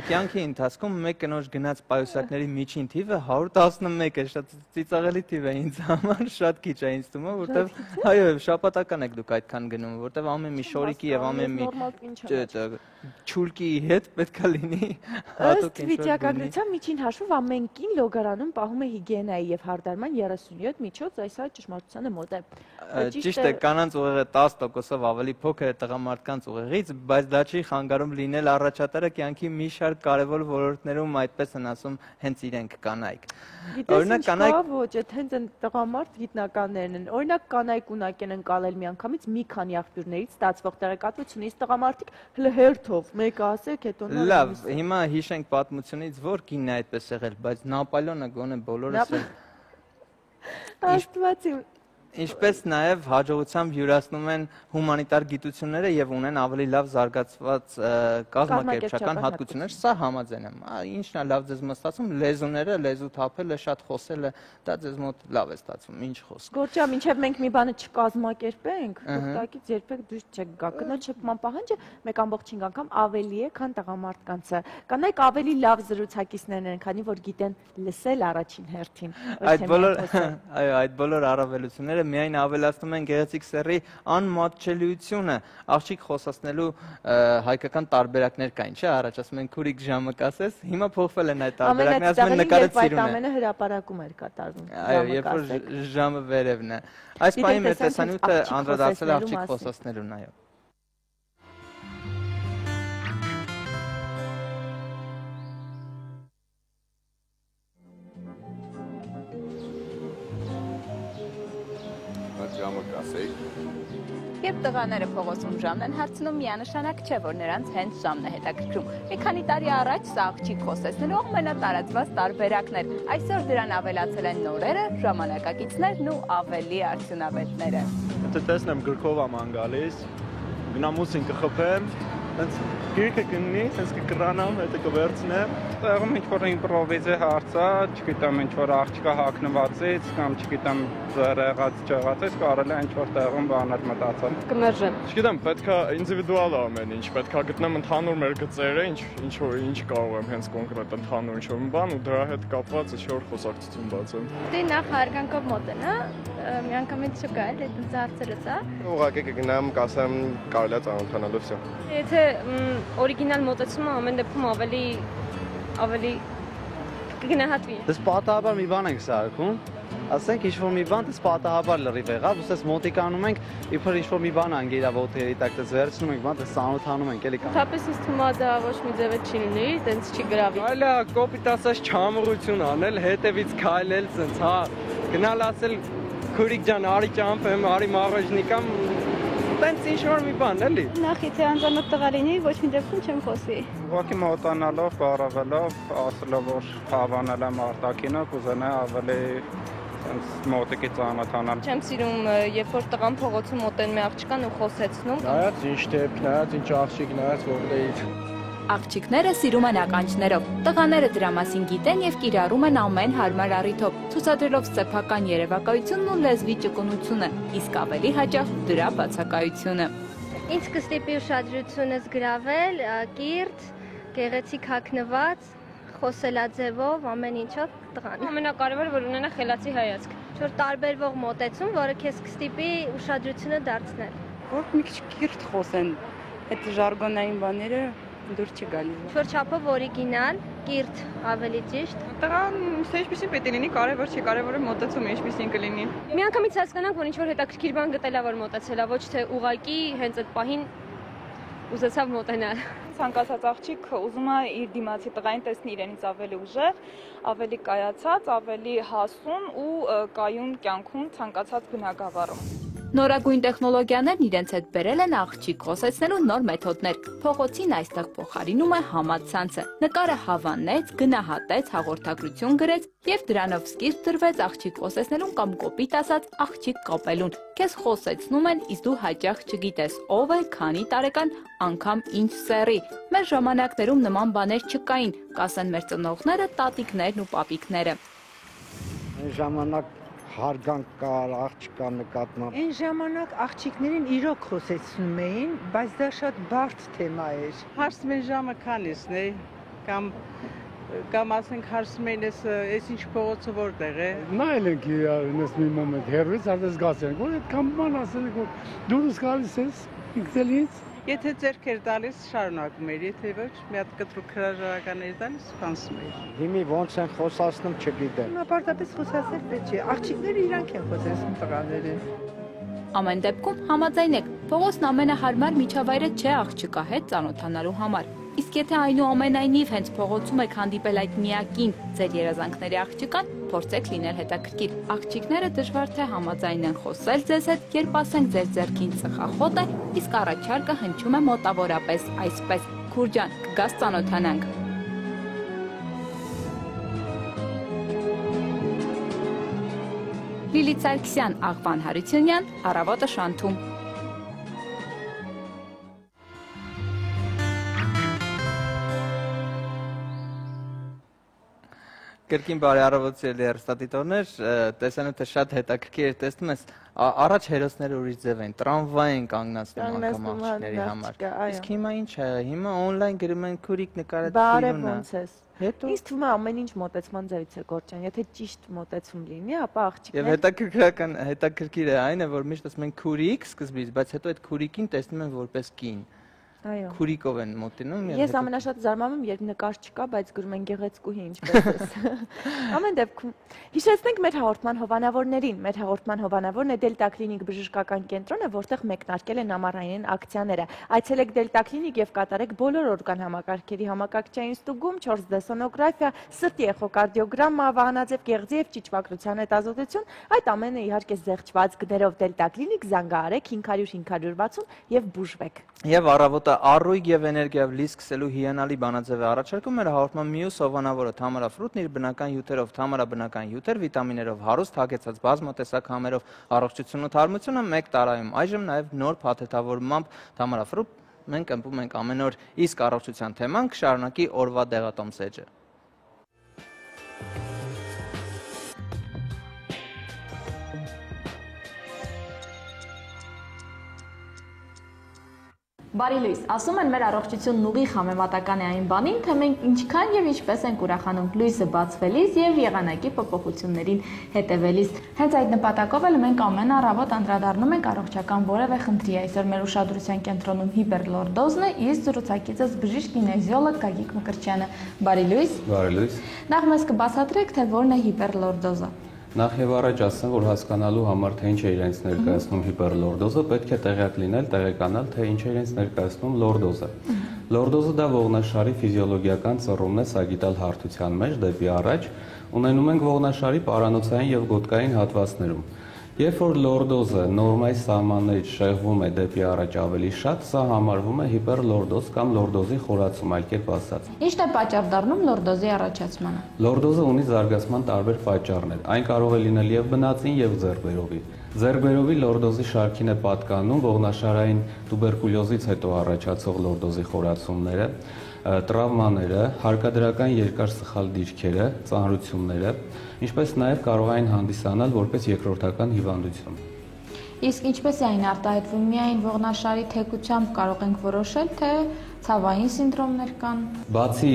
Կյանքի ընթացքում մեկ կնոջ գնաց պայուսակների միջին թիվը 111 է, շատ ծիծաղելի թիվ է ինձ համար, շատ քիչ է ինձ թվում, որտեղ այո, շաբաթական եք դուք այդքան գնում, որտեղ ամեն մի շորիկի եւ ամեն մի չուլկի հետ պետք է լինի հատուկ ինչ-որ վիճակագրության միջին հաշվով ամեն կին լոգարանում պահում է հիգիենայի եւ հարդարման 37 միջոց, այս այդ ճշմարտությանը մոտ է։ Ճիշտ է, կանանց ուղեղը 10%-ով ավելի փոքր է տղամարդկանց ուղեղից, բայց դա չի խանգարում լինել առաջատարը կյանքի մի շարք կարևոր ոլորտներում, այդպես են ասում հենց իրենք կանայք։ Օրինակ կանայք ոչ, այդ հենց են տղամարդ գիտնականներն են։ Օրինակ կանայք ունակ են ընկալել միանգամից մի քանի աղբյուրներից ստացվող տեղեկատվություն, իսկ տղամարդիկ հələ հերթով մեկը ասեք, հետո լավ, հիմա հիշենք պատմությունից, որ կինն է այդպես եղել, բայց Նապոլեոնը գոնե բոլորս Աստված իմ Ինչպես նաև հաջողությամբ յուրացնում են հումանիտար գիտությունները եւ ունեն ավելի լավ զարգացված կազմակերպչական հատկություններ, սա համաձայն եմ։ Ինչն է լավ ձեզ մստացում, լեզուները, լեզու թափելը, շատ խոսելը, դա ձեզ մոտ լավ է ստացվում, ինչ խոսք։ Գորջա, մինչև մենք մի բանը չկազմակերպենք, ուղղակից երբեք դուրս չեք գա։ Կնոջ շփման պահանջը 1.5 անգամ ավելի է, քան տղամարդկանցը։ Կանայք ավելի լավ զրուցակիցներ են, քանի որ գիտեն լսել առաջին հերթին։ Այդ բոլոր առավելությունները միայն ավելացնում են գեղեցիկ սեռի անմատչելիությունը, աղջիկ խոսացնելու հայկական տարբերակներ կային, չէ՞, առաջ ասում են քուրիկ ժամը կասես, հիմա փոխվել են այդ տարբերակները, ասում են նկարեց սիրուն է։ Ամենը հրապարակում էր կատարվում։ Այո, երբ որ ժամը վերևն է։ Այս պահին մեր տեսանյութը անդրադարձել է աղջիկ խոսացնելուն, այո։ Երբ տղաները փողոցում ժամն են հարցնում, միանշանակ չէ, որ նրանց հենց ժամն է հետաքրքրում։ Մի քանի տարի առաջ սա աղջիկ խոսեցնելու ամենատարածված տարբերակն էր։ Այսօր դրան ավելացել են նորերը, ժամանակակիցներն ու ավելի արդյունավետները։ Եթե տեսնեմ գրքով եմ գալիս, գնամ ուսին կխփեմ, հենց գիրքը կնի, հենց կկրանամ, հետո կվերցնեմ։ Տեղում ինչ-որ իմպրովիզե հարցա, չգիտեմ, ինչ-որ աղջիկա հագնվածից կամ չգիտեմ եղած չեղածից կարելի է ինչ-որ տեղում բաներ մտածել։ Կմերժեմ։ Չգիտեմ, պետքա ինդիվիդուալ ամեն ինչ, պետքա գտնեմ ընդհանուր մեր գծերը, ինչ կարող եմ հենց կոնկրետ ընդհանուր ինչ-որ բան ու դրա հետ կապված ինչ-որ խոսակցություն բացեմ։ Դե նախ հարգանքով մոտենա, միանգամից չկա էլ այդ հարցերը սա։ Ուղղակի կգնամ, կասեմ կարելի է ծանոթանալու վсё։ Եթե օրիգինալ մոտեցումը ամեն դեպքում ավելի կգնահատվի։ Դες պատահաբար մի բան ենք սարքում, ասենք ինչ-որ մի բան, դες պատահաբար լրիվ եղավ, ուսես մոտիկանում ենք, իբր ինչ-որ մի բան անգերա ոտերի տակ դες վերցնում ենք, բան դες ծանոթանում ենք, էլի կան։ Թափես ինձ թվում է դա ոչ մի ձևը չի լինի, տենց չի գրավի։ Այլ է կոպիտ ասած չամրություն անել, հետևից քայլել սենց, հա, գնալ ասել քուրիկ ջան, արի ճամփեմ, արի մառաժնիկամ, տենց ինչ-որ մի բան, էլի։ Նախ եթե անծանոթ տղա լինի, ոչ մի դեպքում չեմ խոսի։ Ուղղակի մոտանալով, բարավելով, ասելով, որ հավանել եմ արտակինը, կուզենա ավելի մոտիկի ծանոթանալ։ Չեմ սիրում, երբ որ տղան փողոցում մոտենում է աղջկան ու խոսեցնում։ Նայած ինչ դեպք, նայած ինչ աղջիկ, նայած որտեղից։ Աղջիկները սիրում են ականջներով, տղաները դրա մասին գիտեն եւ կիրառում են ամեն հարմար առիթով, ցուցադրելով սեփական երևակայությունն ու լեզվի ճկունությունը, իսկ ավելի հաճախ դրա բացակայությունը։ Ինչ կստիպի ուշադրությունս գրավել, կիրթ, գեղեցիկ հագնված, խոսելաձևով, ամեն ինչով տղան։ Ամենակարևորը որ ունենա խելացի հայացք։ Որ տարբերվող մոտեցում, որը քեզ կստիպի ուշադրությունը դարձնել։ Որ մի քիչ կիրթ խոսեն, այդ ժարգոնային բաները դուր չի գալիս։ Որ չափով օրիգինալ, կիրթ ավելի ճիշտ։ Տղան ինչպեսին պետք է լինի, կարևոր չի, կարևորը մոտեցումը ինչպեսին կլինի։ Միանգամից հասկանանք, որ ինչ-որ հետաքրքիր բան գտելա, որ մոտեցելա, ոչ թե ուղակի հենց այդ պահին ուզեցավ մոտենալ։ Ցանկացած աղջիկ ուզում է իր դիմացի տղային տեսնի իրենից ավելի ուժեղ, ավելի կայացած, ավելի հասուն ու կայուն կյանքում ցանկացած բնագավառում։ Նորագույն տեխնոլոգիաներն իրենց հետ բերել են աղջիկ խոսեցնելու նոր մեթոդներ։ Փողոցին այստեղ փոխարինում է համացանցը։ Նկարը հավանեց, գնահատեց, հաղորդագրություն գրեց եւ դրանով սկիզբ դրվեց աղջիկ խոսեցնելուն կամ կոպիտ ասած աղջիկ կապելուն։ Քեզ խոսեցնում են, իսկ դու հաճախ չգիտես ով է, քանի տարեկան, անգամ ինչ սեռի։ Մեր ժամանակներում նման բաներ չկային, կասեն մեր ծնողները, տատիկներն ու պապիկները։ Ժամանակ հարգանք կար աղջկա նկատմամբ։ Այն ժամանակ աղջիկներին իրոք խոսեցնում էին, բայց դա շատ բարդ թեմա էր։ Հարցում են ժամը քանիսն է, կամ ասենք հարցում են այս ինչ փողոցը որտեղ է։ Նայել ենք իրարից մի մոմենտ, հերվից արդեն զգացել ենք, որ այդքան բան ասել ենք, որ դուրս գալիս ես ինքնելից։ Եթե ձեռքեր տալիս շարունակում էր, եթե ոչ, մի հատ կտրուկ հրաժարականներ տալիս, սպանսում էր։ Հիմի ոնց են խոսացնում չգիտեմ։ Նա պարտապես խոսացել պետք է, աղջիկները իրանք են խոսեցնում տղաներին։ Ամեն դեպքում համաձայն եք, փողոցն ամենահարմար միջավայրը չէ աղջկա հետ ծանոթանալու համար։ Իսկ եթե այնուամենայնիվ հենց փողոցում եք հանդիպել այդ միակին ձեր երազանքների աղջկան, փորձեք լինել հետաքրքիր։ Աղջիկները դժվար թե համաձայնեն խոսել ձեզ հետ, երբ ասենք ձեր ձեռքին ծխախոտ է, իսկ առաջարկը հնչում է մոտավորապես այսպես. «Քուր ջան, կգաս ծանոթանանք»։ Լիլիթ Սարգսյան, Աղվան Հարությունյան, Առավոտը շանթում։ Կրկին բարի առավոտ ելի հեռուստադիտողներ, տեսանու թե շատ հետաքրքիր էր, տեսնում ես, առաջ հերոսները ուրիշ ձև են, տրամվայ են կանգնացնում անգամ աղջիկների համար։ Իսկ հիմա ինչ է, հիմա օնլայն գրում են քուրիկ նկարած Բարև ոնց ես։ Ինձ թվում է ամեն ինչ մոտեցման ձևից է գործան, եթե ճիշտ մոտեցում լինի, ապա աղջիկները։ Եվ հետաքրքիր է այն է, որ միշտ ասում են քուրիկ սկզբից, բայց հետո այդ քուրիկին տեսնում են որպես կին։ քուրիկով են մոտենում։ Ես ամենաշատ զարմանում, երբ նկար չկա, բայց գրում են գեղեցկուհի, ինչպես էս։ Ամեն դեպքում հիշեցնենք մեր հաղորդման հովանավորներին։ Մեր հաղորդման հովանավորն է Դելտա Կլինիկ բժշկական կենտրոնը, որտեղ մեկնարկել են ամառային ակցիաները։ Այցելեք Դելտա Կլինիկ եւ կատարեք բոլոր օրգան համակարգերի համակարգչային ստուգում, 4D սոնոգրաֆիա, սրտի էխոկարդիոգրամա, վահանաձև գեղձի եւ ճիճվագրության հետազոտություն, այդ ամենը իհարկե զեղչված գներով Դելտա Կլինիկ, զանգահարեք 500-560 եւ բուժվեք։ Եվ առավոտը առույգ եւ էներգիայով լի սկսելու հիանալի բանաձև է առաջարկում մեր հաղորդման մյուս հովանավորը Թամարա Ֆրուտն իր բնական հյութերով, Թամարա բնական հյութեր, վիտամիներով հարուստ, հագեցած բազմատեսակ համերով, առողջությունն ու թարմությունը 1 տարայում։ Այժմ նաեւ նոր փաթեթավորմամբ Թամարա Ֆրուտ մենք ըմբում ենք ամեն օր, իսկ առողջության թեման կշարունակի օրվա դեղատոմսեջը։ Բարի լույս, ասում են մեր առողջությունն ուղիղ համեմատական է այն բանին, թե մենք ինչքան եւ ինչպես ենք ուրախանում լույսը բացվելիս եւ եղանակի փոփոխություններին հետևելիս։ Հենց այդ նպատակով էլ մենք ամեն առավոտ անդրադառնում ենք առողջական որևէ խնդրի։ Այսօր մեր ուշադրության կենտրոնում հիպերլորդոզն է, իսկ զրուցակիցս բժիշկ կինեզիոլոգ Գագիկ Մկրտչյանը։ Բարի լույս։ Բարի լույս։ Նախ մեզ կբացատրեք, թե որն է հիպերլորդոզը։ Նախ եւ առաջ ասեմ, որ հասկանալու համար թե ինչ է իրենց ներկայացնում հիպերլորդոզը, պետք է տեղյակ լինել, տեղեկանալ, թե ինչ է իրենց ներկայացնում լորդոզը։ Լորդոզը դա ողնաշարի ֆիզիոլոգիական ծռումն է սագիտալ հարթության մեջ դեպի առաջ, ունենում ենք ողնաշարի պարանոցային եւ գոտկային հատվածներում։ Երբ որ լորդոզը նորմայի սահմաններից շեղվում է դեպի առաջ ավելի շատ, սա համարվում է հիպերլորդոզ կամ լորդոզի խորացում, այլ կերպ ասած։ Ինչն է պատճառ դառնում լորդոզի առաջացմանը։ Լորդոզը ունի զարգացման տարբեր պատճառներ։ Այն կարող է լինել եւ բնածին եւ ձեռքբերովի։ Ձեռքբերովի լորդոզի շարքին է պատկանում ողնաշարային տուբերկուլյոզից հետո առաջացող լորդոզի խորացումները, տրավմաները, հարկադրական երկար սխալ դիրքերը, ծանրությունները, ինչպես նաև կարող են հանդիսանալ որպես երկրորդական հիվանդություն։ Իսկ ինչպես է այն արտահայտվում, միայն ողնաշարի թեքությամբ կարող ենք որոշել, թե ցավային սինդրոմներ կան։ Բացի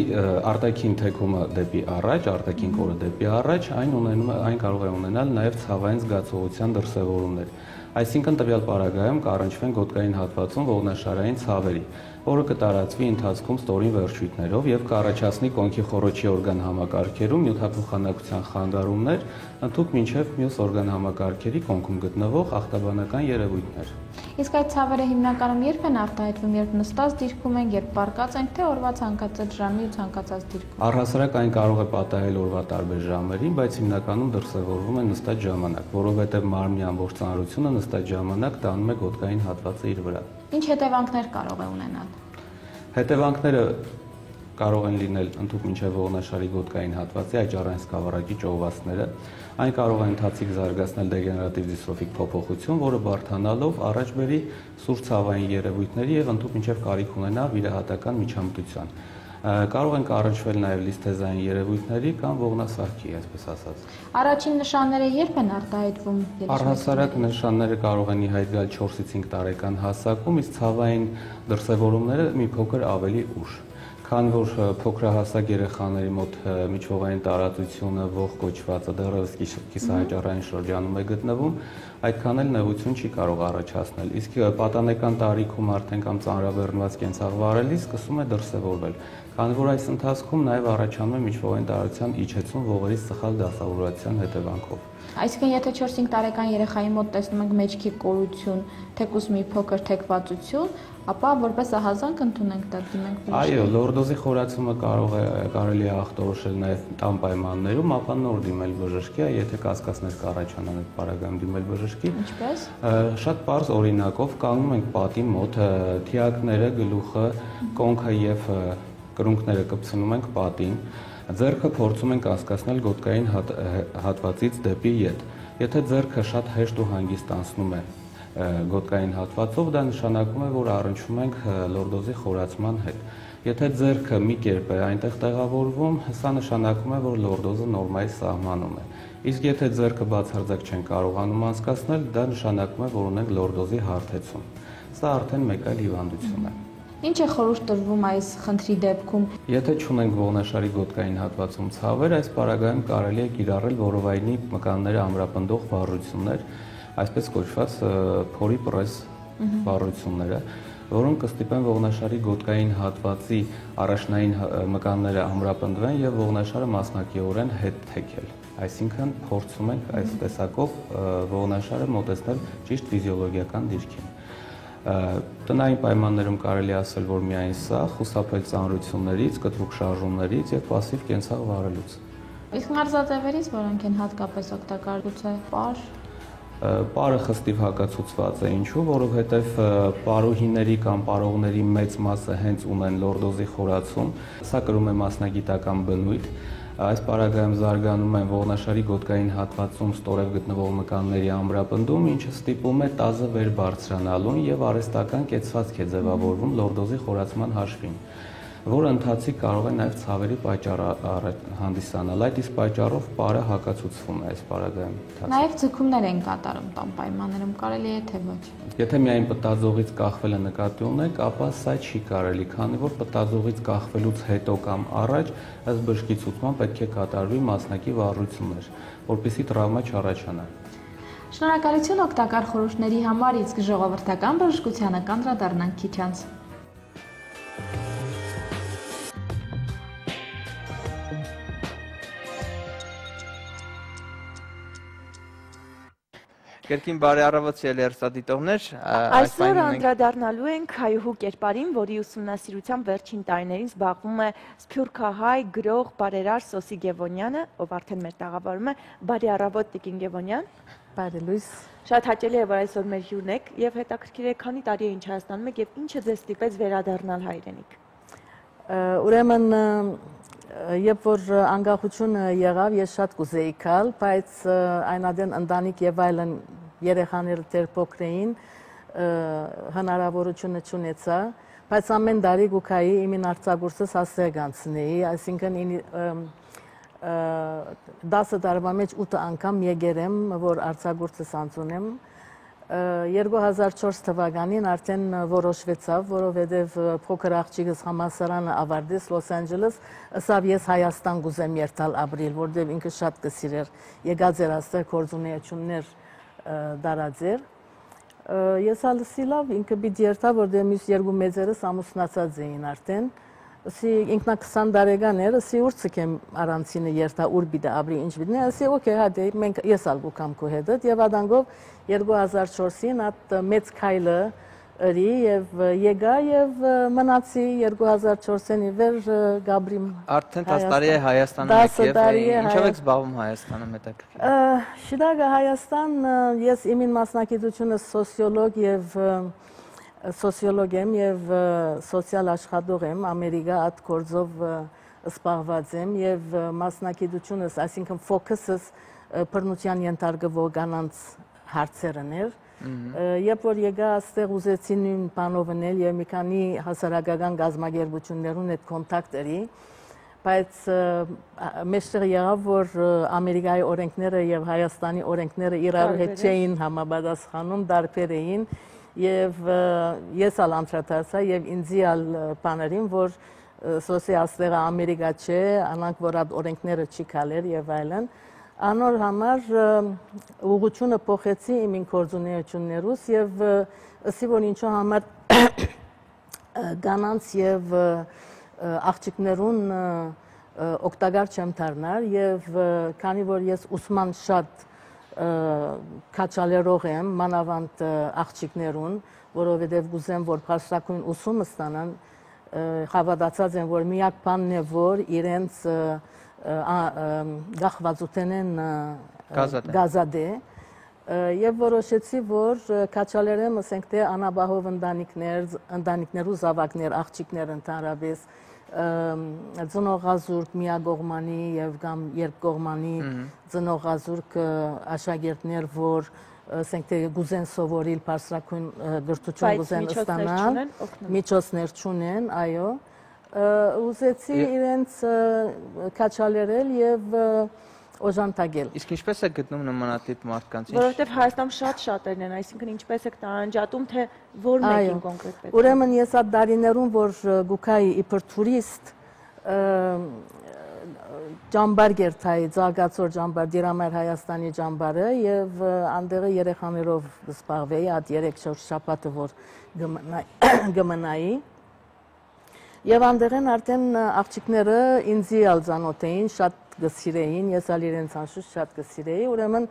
արտաքին թեքումը դեպի առաջ, արտաքին կորը դեպի առաջ, այն կարող է ունենալ նաև ցավային զգացողության դրսևորումներ։ Այսինքն տվյալ պարագայում կառնչվեն գոտկային հատվածում ողնաշարային ցավերի, որը կտարածվի ընթացքում ստորին վերջույթներով եւ կառաջացնի կոնքի խոռոչի օրգան համակարգերում նյութափոխանակության խանգարումներ, ընդհանուր մինչեւ մյուս օրգան համակարգերի կոնքում գտնվող ախտաբանական երևույթներ։ Իսկ այդ ցավերը հիմնականում երբ են արտահայտվում, երբ նստած դիրքում են, երբ պառկած ենք, թե օրվա ցանկացած ժամի ու ցանկացած դիրքում։ Առհասարակ այն կարող է պատահել օրվա տարբեր ժամերին, բայց հիմնականում դրսևորվում է նստած ժամանակ, որովհետեւ մարմնի ամբողջ ծանրությունը նստած ժամանակ տանում է գոտկային հատվածը իր վրա։ Ինչ հետևանքներ կարող է ունենալ։ Հետևանքները կարող են լինել ընդհանուր մինչև ողնաշարի գոտկային հատվածի աճառային սկավառակի ճողվածները, այն կարող է ընթացիկ զարգացնել դեգեներատիվ դիստրոֆիկ փոփոխություն, որը բարդանալով առաջ բերի սուր ցավային երևույթների եւ ընդհանուր մինչև կարիք ունենա վիրահատական միջամտության։ Կարող են կառաջվել նաև լիսթեզային երևույթների կամ ողնասահքի, այսպես ասած։ Առաջին նշանները երբ են արտահայտվում։ Առհասարակ նշանները կարող են ի հայտ գալ 4-ից 5 տարեկան հասակում, իսկ ցավային դրսևորումները մի փոքր ավելի ուշ։ Քանի որ փոքրահասակ երեխաների մոտ միջովային տարածությունը ողջ կոչվածը դեռևս կիսահաճառային շրջանում է գտնվում, այդքան էլ նեղություն չի կարող առաջացնել։ Իսկ պատանեկան տարիքում արդեն կամ ծանրաբեռնված կենցաղ վարելիս սկսում է դրսևորվել, քանի որ այս ընթացքում նաև առաջանում է միջովային տարածության իջեցում ողերից սխալ դասավորության հետևանքով։ Այսինքն, եթե 4-5 տարեկան երեխայի մոտ տեսնում ենք մեջքի կորություն, թեկուզ մի փոքր թեքվածություն, ապա որպես ահազանգ ընդունենք դա դիմենք բժշկի։ Այո, լորդոզի խորացումը կարելի է ախտորոշել նաև տան պայմաններում, ապա նոր դիմել բժշկի, եթե կասկածներ կառաջանան այդ պարագայում դիմել բժշկի։ Ինչպես։ Շատ պարզ օրինակով կանգնում ենք պատի մոտ, թիակները, գլուխը, կոնքը եւ կրունկները կպցնում ենք պատին, ձեռքը փորձում ենք անցկացնել գոտկային հատվածից դեպի ետ։ Եթե ձեռքը շատ հեշտ ու հանգիստ անցնում է գոտկային հատվածով, դա նշանակում է, որ առնչվում ենք լորդոզի խորացման հետ։ Եթե ձեռքը մի կերպ է այնտեղ տեղավորվում, սա նշանակում է, որ լորդոզը նորմայի սահմանում է։ Իսկ եթե ձեռքը բացարձակ չեն կարողանում անցկացնել, դա նշանակում է, որ ունենք լորդոզի հարթեցում։ Սա արդեն մեկ այլ հիվանդություն է։ Ինչ է խորհուրդ տրվում այս խնդրի դեպքում։ Եթե չունենք ողնաշարի գոտկային հատվածում ցավեր, այս պարագայում կարելի է կիրառել որովայնի մկանները ամրապնդող վառություններ, այսպես կոչված փորի պրես վառությունները, որոնք կստիպեն ողնաշարի գոտկային հատվածի առաջնային մկանները ամրապնդվեն եւ ողնաշարը մասնակիորեն հետ թեքել։ Այսինքն փորձում ենք այս տեսակով ողնաշարը մոտեցնել ճիշտ ֆիզիոլոգիական դիրքին։ Տնային պայմաններում կարելի ասել, որ միայն սա խուսափել ծանրություններից, կտրուկ շարժումներից եւ պասիվ կենցաղ վարելուց։ Իսկ մարզաձևերից որոնք են հատկապես օգտակար, գուցե պար։ Պարը խստիվ հակացուցված է, ինչու, որովհետև պարուհիների կամ պարողների մեծ մասը հենց ունեն լորդոզի խորացում, սա կրում է մասնագիտական բնույթ, այս պարագայում զարգանում են ողնաշարի գոտկային հատվածում ստորև գտնվող մկանների ամրապնդում, ինչը ստիպում է տազը վեր բարձրանալուն եւ արհեստական կեցվածք է ձևավորվում լորդոզի խորացման հաշվին, որը ընթացիկ կարող է նաև ցավերի պատճառ հանդիսանալ։ Այդ իսկ պատճառով պարը հակացուցվում է այս պարագայում։ Նաև ձգումներ են կատարում տան պայմաններում, կարելի է թե ոչ։ Եթե միայն պտածողից կախվելը նկատի ունեք, ապա սա չի կարելի, քանի որ պտածողից կախվելուց հետո կամ առաջ ըստ բժշկի ցուցման պետք է կատարվի մասնակի վարժություններ, որպեսզի տրավմա չառաջանա։ Շնորհակալություն օգտակար խորհուրդների համար, իսկ ժողովրդական բժշկությանը կանդրադառնանք քիչ անց։ Կերկին բարի առավոտ երեստադիտողներ։ Այսօր անդրադառնալու ենք հայուհու կերպարին, որի ուսումնասիրությամբ վերջին տարիներին զբաղվում է սփյուռքահայ գրող բարերար Սոսի Գևոնյանը, ով արդեն մեր տաղավարում է։ Բարի առավոտ Տիկին Գևոնյան։ Բարի լույս։ Շատ հաճելի է, որ այսօր մեր հյուրն եք եւ հետաքրքիր է, քանի տարի է ինչ Հայաստանում եք եւ ինչը ձեզ ստիպեց վերադառնալ հայրենիք։ Ուրեմն Երբ որ անկախությունը եղավ, ես շատ կուզեի գալ, բայց այնադեն ընտանիք եւ այլն երեխաները դեռ փոքր էին, հնարավորությունը չունեցա, բայց ամեն տարի գուքայի իմին արձակուրսս հասցեի անցնեի, այսինքն 10 տարվա մեջ 8 անգամ եկել եմ, որ արձակուրսս անցնեմ։ 2004 թվականին արդեն որոշվեցավ, որովհետև փոքր աղջիկս համալսարանը ավարտեց Լոս Անջելես, ասավ ես Հայաստան կուզեմ երթալ ապրիլ, որտեղ ինքը շատ կսիրեր, եկած էր այստեղ գործունեություններ դարաձեր։ Ես ալսի լավ, ինքը պիտի երթա, որտեղ մյուս երկու մեծերս ամուսնացած էին արդեն։ Ասի ինքնա 20 տարեկան էր, ասի ուր ցկեմ առանցինը երթա ուր պիտի ապրի ինչ պիտի։ Ասի օքեյ, հա դե մենք ես ալգու կամ քո հետ եւ ադանգով 2004-ին այդ մեծ քայլը ըրի եւ եկա եւ մնացի 2004-ին վեր Գաբրիմ։ Արդեն 10 տարի է Հայաստանում եք եւ ինչով եք զբաղվում Հայաստանում հետաքրքիր։ Շիդագը Հայաստան, ես իմին մասնակցությունը սոցիոլոգ եմ եւ սոցիալ աշխատող եմ, Ամերիկա այդ գործով զբաղված եմ եւ մասնակցությունս, այսինքն ֆոկուսս բռնության ենթարկվող կանանց հարցերն էր։ Երբ որ եկա այստեղ ուզեցի նույն բանով անել եւ մի քանի հասարակական գազագերբություններուն հետ կոնտակտ երի, բայց մեջտեղ եղավ, որ Ամերիկայի օրենքները եւ Հայաստանի օրենքները իրար հետ չէին համապատասխանում, տարբեր էին եւ ես ալ անդրադարձա եւ ինձի ալ բաներին, որ սոսի աստեղը Ամերիկա չէ, անանք որ այդ օրենքները չի կալեր եւ այլն։ Անոր համար ուղղությունը փոխեցի իմ գործունեություններուս եւ ասի որ ինչու համար կանանց եւ աղջիկներուն օգտակար չեմ դառնալ եւ քանի որ ես ուսման շատ քաչալերող եմ մանավանդ աղջիկներուն, որովհետև գուզեմ, որ բարձրակույն ուսումը ստանան, հավատացած եմ, որ միակ բանն է, որ իրենց գախվածություն են գազադե, եւ որոշեցի, որ քաչալերեմ, ասենք թե անաբահով ընտանիքներու զավակներ, աղջիկներ ընդհանրապես ծնողազուրկ միակողմանի եւ կամ երկկողմանի ծնողազուրկ աշակերտներ, որ ասենք թե գուզեն սովորել բարձրակույն գրթություն գուզեն ստանալ, միջոցներ չունեն, այո, ուզեցի իրենց քաչալերել եւ օժանդակել։ Իսկ ինչպես եք գտնում նմանատիպ մարդկանց? Որովհետև Հայաստանում շատ-շատերն են, այսինքն ինչպես եք տարանջատում, թե որ մեկին կոնկրետ պետք է։ Ուրեմն ես այդ դարիներում, որ գուքայի իբր տուրիստ, ջամբար գերթայի ցաղացոր ջամբար դիրամեր Հայաստանի ջամբարը եւ անդեղը երեխաներով զբաղվեի այդ 3-4 շաբաթը որ գմնայի եւ անդեղեն արդեն աղջիկները ինձի ալզանոտ էին շատ գսիրեին ես ալ իրենց անշուշտ շատ գսիրեի ուրեմն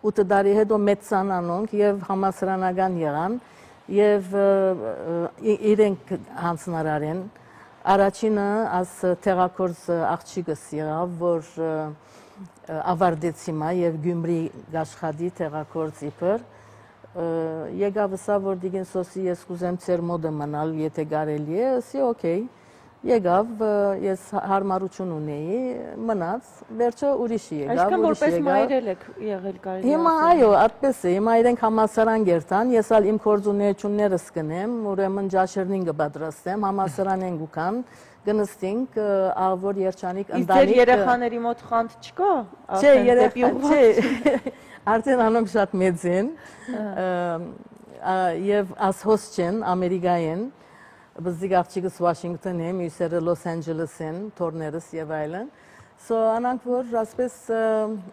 8 տարի հետո մեծանանոնք եւ համասարանական եղան եւ իրենք հանցնարարեն Առաջինը աս տեղակորձ աղջիկս եղավ, որ ավարտեց հիմա եւ Գյումրի աշխատի տեղակորձ իբր եկավ սա որ դիգեն սոսի ես կուզեմ ծեր մոդը մնալ, եթե կարելի է, ասի օքեյ եկավ ես հարմարություն ունեի, մնաց, վերջը ուրիշի եկավ, Այսքան որպես մայրել եք եղել կարելի է։ Հիմա այո, այդպես է, հիմա իրենք համասարան գերտան, ես ալ իմ գործունեություններս կնեմ, ուրեմն ջաշերնին կպատրաստեմ, համասարան են գուքան, գնստինք, աղվոր երջանիկ ընտանիք։ Իսկ երեխաների մոտ խանդ չկա։ Չէ, չէ, արդեն անոնք շատ մեծ են, եւ ասհոս չեն, ամերիկայեն, Բզդիկ աղջիկս Վաշինգտոն եմ, յուսերը Լոս Անջելես են, թորներս եւ այլն։ So անանք որ ասպես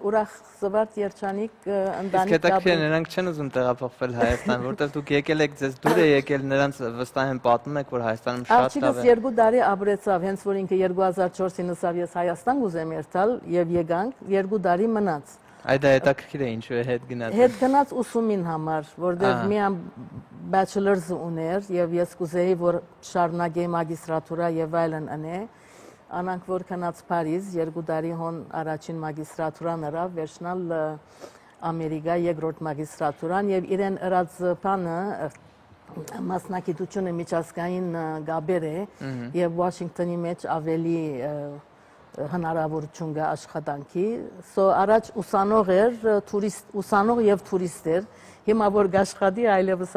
ուրախ զվարթ երջանիկ ընտանիք Իսկ հետաքրքիր է նրանք չեն ուզում տեղափոխվել Հայաստան, որտեղ դուք եկել եք, ձեզ դուր է եկել, նրանց վստահ եմ պատմում եք, որ Հայաստանում շատ լավ է։ Աղջիկս 2 տարի ապրեցավ, հենց որ ինքը 2004-ին ըսավ ես Հայաստան կուզեմ երթալ եւ եկանք 2 տարի մնաց։ Այդ դա հետաքրքիր է ինչու է հետ գնաց։ Հետ գնաց ուսումին համար, որտեղ միան bachelor's ուներ եւ ես կուզեի որ շարունակեի մագիստրատուրա եւ այլն անե։ Անանք որ գնաց Փարիզ 2 տարի հոն առաջին մագիստրատուրան հրավ, վերջնալ Ամերիկա երկրորդ մագիստրատուրան եւ իրեն ըրած բանը մասնակցությունը միջազգային գաբեր է եւ Վաշինգտոնի մեջ ավելի հնարավորություն կա աշխատանքի, so առաջ ուսանող էր, ուսանող եւ տուրիստ էր, հիմա որ աշխատի այլևս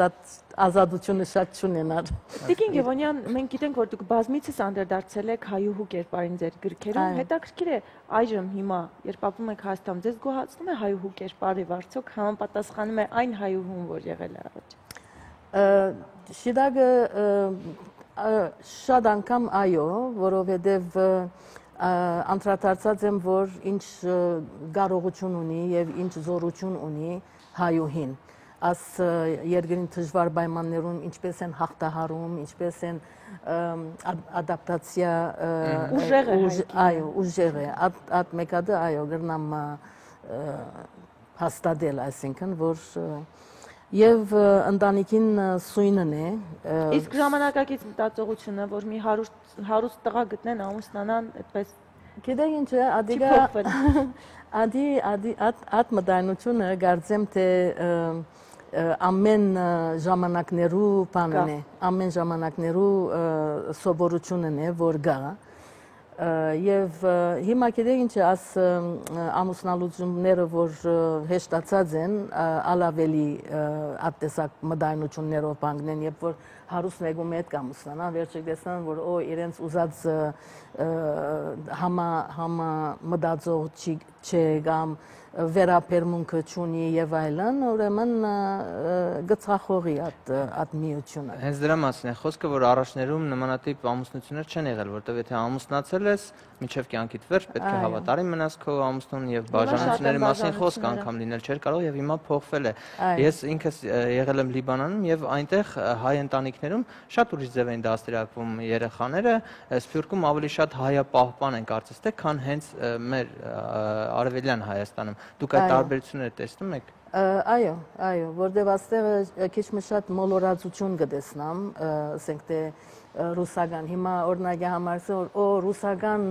ազատությունը շատ չունենար։ Տիկին Գևոնյան, մենք գիտենք, որ դուք բազմիցս անդրադարձել եք հայուհու կերպարին ձեր գրքերում, հետաքրքիր է այժմ հիմա, երբ ապրում եք Հայաստանում, ձեզ գոհացնում է հայուհու կերպարը, արդյոք համապատասխանում է այն հայուհուն, որ եղել է առաջ։ Շիդագը շատ անգամ այո, որովհետեւ անդրադարձած եմ, որ ինչ կարողություն ունի եւ ինչ զորություն ունի հայուհին։ Աս երկրին դժվար պայմաններում ինչպես են հաղթահարում, ինչպես են ադապտացիա այո, ուժեղ է։ Այդ մեկադը այո, գրնամ հաստատել, այսինքն, որ եւ ընտանիքին սույնն է։ Իսկ ժամանակակից մտածողությունը, որ մի հարուստ տղա գտնեն, ամուսնանան, այդպես Գիտեք ինչ է, այդ մտայնությունը կարծեմ թե ամեն ժամանակներու բանն է, ամեն ժամանակներու սովորությունն է, որ գա եւ հիմա գիտեք ինչ է, աս ամուսնալուծումները, որ հեշտացած են, ալավելի ատտեսակ մտայնություններով բանն երբ որ հարուստ մեկում հետ կամուսնանան, վերջը տեսնան, որ իրենց ուզած համա մտածող չէ կամ վերապերմունքը չունի եւ այլն, ուրեմն գծախողի այդ միությունը։ Հենց դրա մասին է խոսքը, որ առաջներում նմանատիպ ամուսնություններ չեն եղել, որտեղ եթե ամուսնացել ես, մինչև կյանքիդ վերջ պետք է հավատարիմ մնաս քո ամուսնուն եւ բաժանությունների մասին խոսք անգամ լինել չէր կարող եւ հիմա փոխվել է։ Ես ինքս եղել եմ Լիբանանում եւ այնտեղ հայ ընտանիքներում շատ ուրիշ ձև են դաստիարակվում երեխաները, Սփյուռքում ավելի շատ հայապահպան են կարծես թե, քան հենց մեր արևելյան Հայաստանում։ Դուք այդ տարբերությունները տեսնում եք։ Այո, որտեղ այստեղ քիչ մի շատ մոլորացություն կտեսնամ, ասենք թե ռուսական, հիմա օրինակի համար ռուսական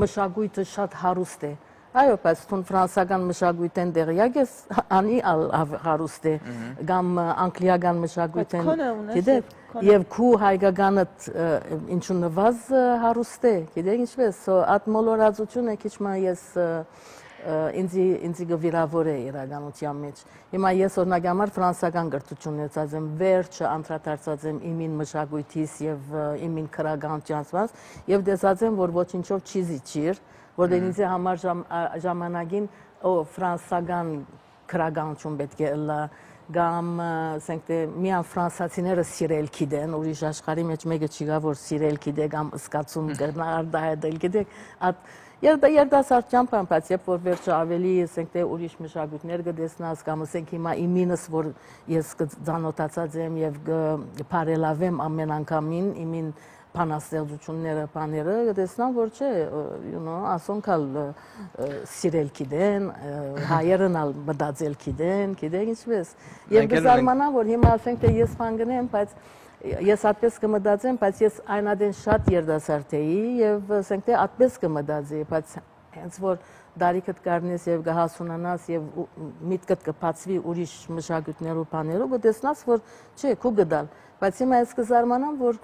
մշակույթը շատ հարուստ է։ Այո, բայց թուն ֆրանսական մշակույթեն տեղյակ ես, անի հարուստ է, կամ անգլիական մշակույթեն, գիտեք, եւ քու հայկականդ ինչու նվազ հարուստ է, գիտեք ինչպես, այդ մոլորացությունը քիչ մա ես ինձի գվիրավոր է իրականության մեջ։ Հիմա ես օրինակ համար ֆրանսական գրթություն ունեցած եմ, վերջը անդրադարձած եմ իմին մշակույթիս եւ իմին քրագանցած եւ տեսած եմ, որ ոչինչով չի զիջիր, որտեղ ինձ համար ժամանակին ֆրանսական քրագանություն պետք է լա կամ ասենք թե միան ֆրանսացիները սիրել գիտեն, ուրիշ աշխարհի մեջ մեկը չի գա որ սիրել գիտե կամ սկացում գնալ դա դել գիտեք, Երդասարդ ճամփան, բայց երբ որ վերջը ավելի, ասենք թե ուրիշ մշակույթներ կտեսնաս կամ ասենք հիմա իմինս, որ ես կծանոթացած եմ եւ կփարելավեմ ամեն անգամին իմին բանաստեղծությունները, բաները, կտեսնամ, որ չէ, ասոնքալ սիրել գիտեն, հայերն ալ մտածել գիտեն, գիտեք ինչպես։ Եվ կզարմանամ, որ հիմա ասենք թե ես բան գնեմ, բայց ես այդպես կմտածեմ, բայց ես այնադեն շատ երդասարդ էի եւ ասենք թե այդպես կմտածեի, բայց հենց որ դարիքդ կառնես եւ կհասունանաս եւ միտքդ կբացվի ուրիշ մշակույթներով բաներով, կտեսնաս, որ չէ, քու գդալ, բայց հիմա ես կզարմանամ, որ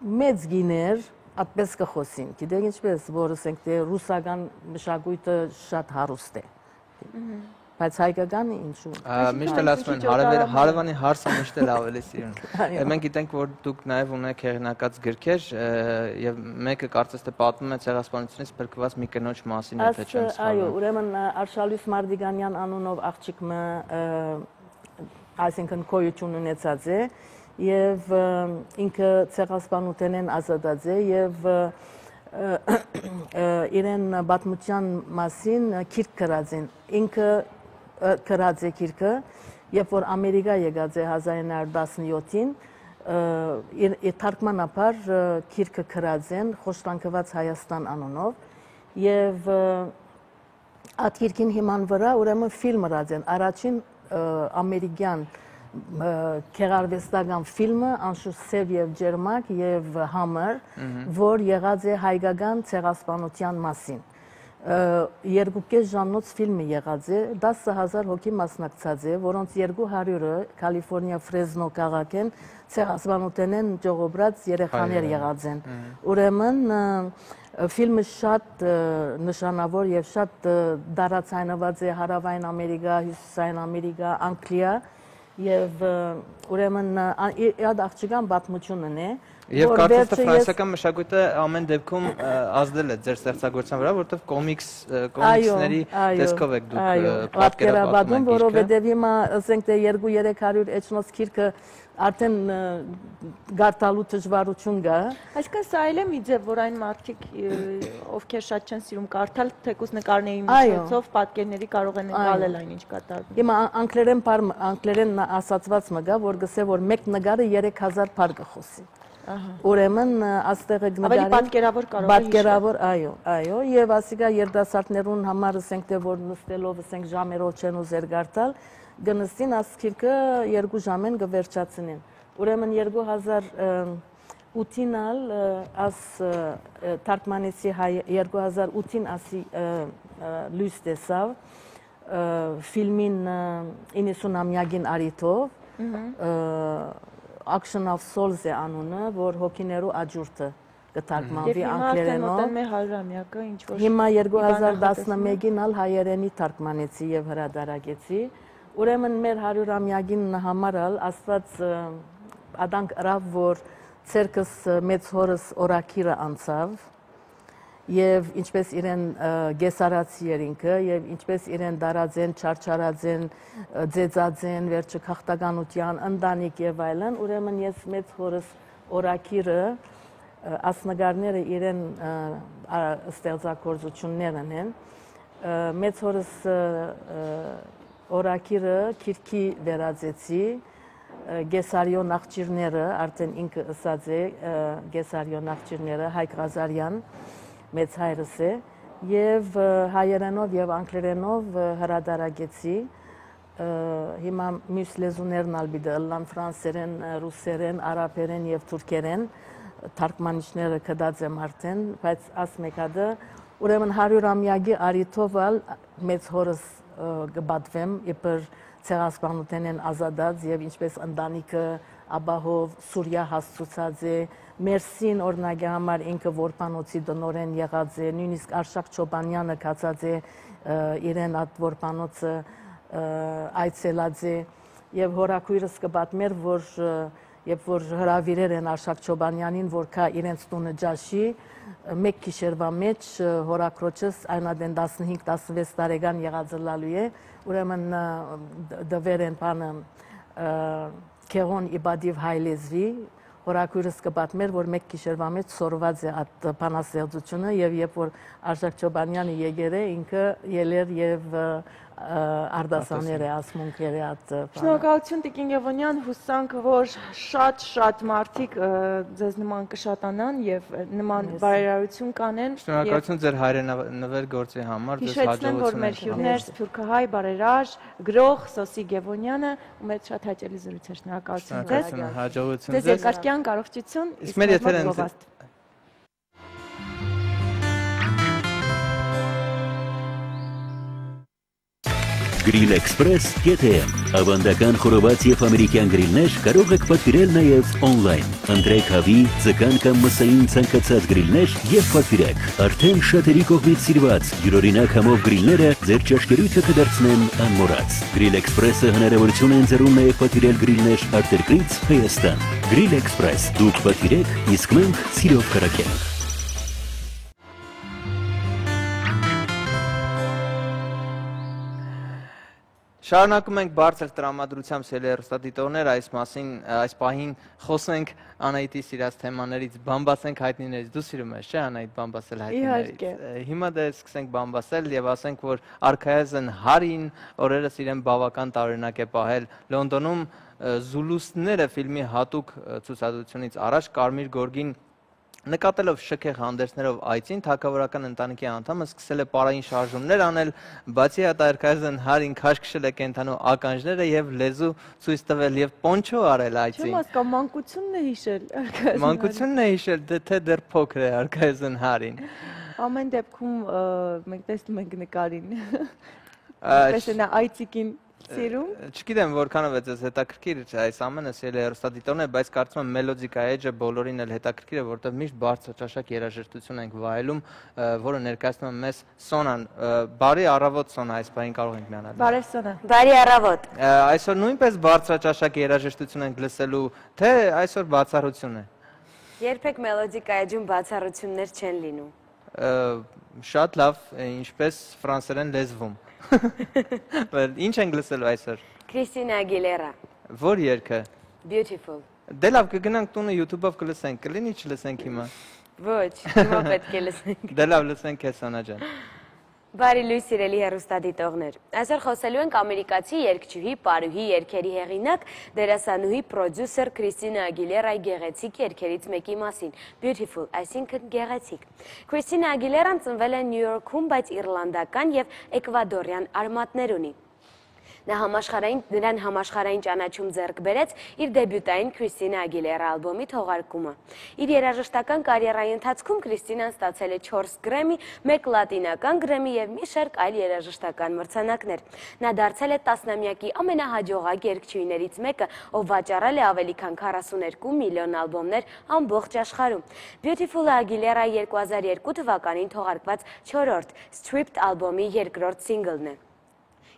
մեծ գիներ այդպես կխոսին, գիտեք ինչպես, որ ասենք թե ռուսական մշակույթը շատ հարուստ է։ Բայց հայկականը ինչու։ Միշտ էլ ասում են հարևանի հարսը միշտ էլ ավելի սիրուն։ Մենք գիտենք, որ դուք նաև ունեք հեղինակած գրքեր եւ մեկը կարծես թե պատմում է ցեղասպանությունից փրկված մի կնոջ մասին, եթե չեմ սխալվում։ Այո, ուրեմն Արշալույս Մարդիկանյան անունով աղջիկը, այսինքն գոյություն ունեցած է եւ ինքը ցեղասպանութենեն ազատած է եւ իրեն պատմության մասին գիրք գրած են։ Ինքը գրած է գիրքը, երբ որ Ամերիկա եկած է 1917-ին, իր թարգմանաբար գիրքը գրած են Խոշտանգված Հայաստան անունով եւ այդ գիրքին հիման վրա ուրեմն ֆիլմ գրած են։ Առաջին ամերիկյան քեղարվեստական ֆիլմը անշուշտ սև եւ ջերմակ եւ համր, որ եղած է հայկական ցեղասպանության մասին։ 2.5 ժամնոց ֆիլմը եղած է, 10,000 հոգի մասնակցած է, որոնց 200-ը Կալիֆոռնիա Ֆրեզնո քաղաքեն ցեղասպանութենեն ճողոբրած երեխաներ եղած են։ Ուրեմն ֆիլմը շատ նշանավոր եւ շատ դարացայնված է Հարավային Ամերիկա, Հյուսիսային Ամերիկա, Անգլիա եւ ուրեմն այդ աղջիկան պատմությունն է։ Եվ կարծես թե ֆրանսիական մշակույթը ամեն դեպքում ազդել է ձեր ստեղծագործության վրա, որովհետև կոմիքսների տեսքով եք դուք պատկերապատում, որովհետև հիմա ասենք թե 200-300 էջնոց գիրքը արդեն գարտալու դժվարություն կա։ Այսինքն սա էլ է մի ձև, որ այն մարդիկ, ովքեր շատ չեն սիրում կարդալ, թեկուզ նկարների միջոցով պատկերների կարող են ընկալել այն ինչ կատարվում։ Հիմա անգլերեն ասացված մը կա, որ գսե որ մեկ նկարը 3000 բառ կխոսի։ Ուրեմն աստեղը ավելի պատկերավոր կարող է պատկերավոր, այո, եւ ասիկա երդասարտներուն համար ասենք թե որ նստելով ասենք ժամերով չեն ուզեր գարտալ, գնստին ասքիրքը 2 ժամեն կվերջացնեն։ Ուրեմն 2008-ին աս թարգմանեցի 2008-ին ասի լույս տեսավ ֆիլմին 90-ամյակին արիթով Action of Souls է անունը, որ հոգիներու աջուրդը կթարգմանվի անգլերենով։ Հիմա 2011-ին ալ հայերենի թարգմանեցի եւ հրադարակեցի։ Ուրեմն մեր 100-ամյակին համար ալ Աստված ադանք ռավ, որ ցերկս մեծ հորս օրակիրը անցավ եւ ինչպես իրեն գեսարացի ինքը եւ ինչպես իրեն դարածեն, չարչարածեն, ձեծածեն, վերջը քաղաքականության, ընտանիք եւ այլն, ուրեմն ես մեծ հորս օրակիրը ասնագարները իրեն ստեղծագործություններն են, մեծ հորս օրակիրը քիրքի վերածեցի, Գեսարիո նախճիրները, արդեն ինքը ըսած է Գեսարիո նախճիրները, Հայկ Ղազարյան, մեծ հայրս է, եւ հայերենով եւ անգլերենով հրադարակեցի, հիմա մյուս լեզուներն ալ բիդը ըլլան ֆրանսերեն, ռուսերեն, արաբերեն եւ թուրքերեն, թարգմանիչները կդած եմ արդեն, բայց աս մեկադը, ուրեմն 100-ամյակի արիթով ալ մեծ հորս կբատվեմ, իբր ցեղասպանութենեն ազատած եւ ինչպես ընտանիքը աբահով Սուրիա հասցուցած է, Մերսին օրինակի համար ինքը որբանոցի դնորեն եղած է, նույնիսկ Արշակ Չոբանյանը կացած է իրեն այդ որբանոցը այցելած է եւ հորաքույրս կպատմեր, որ երբ որ հրավիրեր են Արշակ Չոբանյանին, որ կա իրենց տունը ջաշի, մեկ գիշերվա մեջ հորաքրոջս այնադեն 15-16 տարեկան եղած լալու է, ուրեմն դվեր են բանը Քերոն Իբադիվ հայ լեզվի, հորաքույրս կպատմեր, որ մեկ գիշերվա մեջ սորված է այդ բանաստեղծությունը եւ երբ որ Արժակ Չոբանյանը եկել է ինքը ելեր եւ արդասաներ է ասմունքեր է այդ Շնորհակալություն Տիկին Եղոնյան, հուսանք որ շատ մարդիկ ձեզ նման կշատանան եւ նման բարերարություն կանեն Շնորհակալություն ձեր հայրենավեր գործի համար ձեզ հաջողություն որ մեր հյուրներ Սփյուռքահայ բարերար գրող Սոսիկ Եղոնյանը ու մեր շատ հաճելի զրույց էր շնորհակալություն ձեզ հաջողություն ձեզ երկար կյանք առողջություն իսկ մեր եթերն Grill Express KTM Ավանդական խորոված եւ ամերիկյան գրիլներ կարող եք պատվիրել նաեւ on-line։ Ընտրեք հավի, ձկան կամ մսային ցանկացած գրիլներ եւ պատվիրեք։ Արդեն շատերի կողմից սիրված յուրօրինակ համով գրիլները ձեր ճաշկերույթը կդարձնեն անմոռաց։ Grill Express-ը հնարավորություն է ընձեռում նաեւ պատվիրել գրիլներ արտերկրից Հայաստան։ Grill Express դուք պատվիրեք, իսկ մենք սիրով կրակենք։ Շարունակում ենք բարձր տրամադրությամբ հեռուստադիտողներ այս պահին խոսենք Անահիտի սիրած թեմաներից, բամբասենք հայտնիներից։ Դու սիրում ես, չէ՞ Անահիտ բամբասել հայտնիներից։ Հիմա դե սկսենք բամբասել եւ ասենք, որ Արքայազն Հարին օրերս իրեն բավական տարօրինակ է պահել Լոնդոնում Զուլուսները ֆիլմի հատուկ ցուցադրությունից առաջ Կարմիր գորգին նկատելով շքեղ հանդերձներով այցին թագավորական ընտանիքի անդամը սկսել է պարային շարժումներ անել, բացի այդ Արքայազն Հարին քաշքշել է կենթանու ականջները եւ լեզու ցույց տվել եւ պոնչո արել այցին։ Չեմ հասկանում, մանկությունն է հիշել Արքայազն։ Մանկությունն է հիշել, թե դեռ փոքր է Արքայազն Հարին։ Ամեն դեպքում մենք տեսնում ենք նկարին։ Պես է նա այցիկին Սիրում։ Չգիտեմ որքանով է ձեզ հետաքրքիր այս ամենը սիրելի հեռուստադիտողներ, բայց կարծում եմ Melodica Edge-ը բոլորին էլ հետաքրքիր է, որտեղ միշտ բարձրաճաշակ երաժշտություն ենք վայելում, որը ներկայացնում է մեզ Սոնան։ Բարի առավոտ Սոնա, այս պահին կարող ենք միանալ։ Բարև Սոնա։ Բարի առավոտ։ Այսօր նույնպես բարձրաճաշակ երաժշտություն ենք լսելու, թե այսօր բացառություն է։ Երբեք Melodica Edge-ում բացառություններ չեն լինում։ Շատ լավ, ինչպես ֆրանսերեն լեզվում։ Ինչ ենք լսելու այսօր։ Քրիստինա Ագիլերա։ Որ երգը։ Beautiful։ Դե լավ, կգնանք տունը YouTube-ով կլսենք, կլինի չլսենք հիմա։ Ոչ, հիմա պետք է լսենք։ Դե լավ, լսենք քեզ Սոնա ջան։ Բարի լույս սիրելի հեռուստադիտողներ։ Այսօր խոսելու ենք ամերիկացի երգչուհի, պարուհի երգերի հեղինակ, դերասանուհի, պրոդյուսեր Քրիստինա Ագիլերայի գեղեցիկ երգերից մեկի մասին, Beautiful, այսինքն գեղեցիկ։ Քրիստինա Ագիլերան ծնվել է Նյու Յորքում, բայց իռլանդական եւ էկվադորյան արմատներ ունի։ Նրան համաշխարհային ճանաչում ձեռք բերեց իր դեբյուտային Քրիստինա Ագիլերա ալբոմի թողարկումը։ Իր երաժշտական կարիերայի ընթացքում Քրիստինան ստացել է 4 գրեմի, 1 լատինական գրեմի եւ մի շարք այլ երաժշտական մրցանակներ։ Նա դարձել է տասնամյակի ամենահաջողակ երգչուհիներից մեկը, ով վաճառել է ավելի քան 42 միլիոն ալբոմներ ամբողջ աշխարհում։ Beautiful Ագիլերայի 2002 թվականին թողարկված 4-րդ Stripped ալբոմի երկրորդ սինգլն է։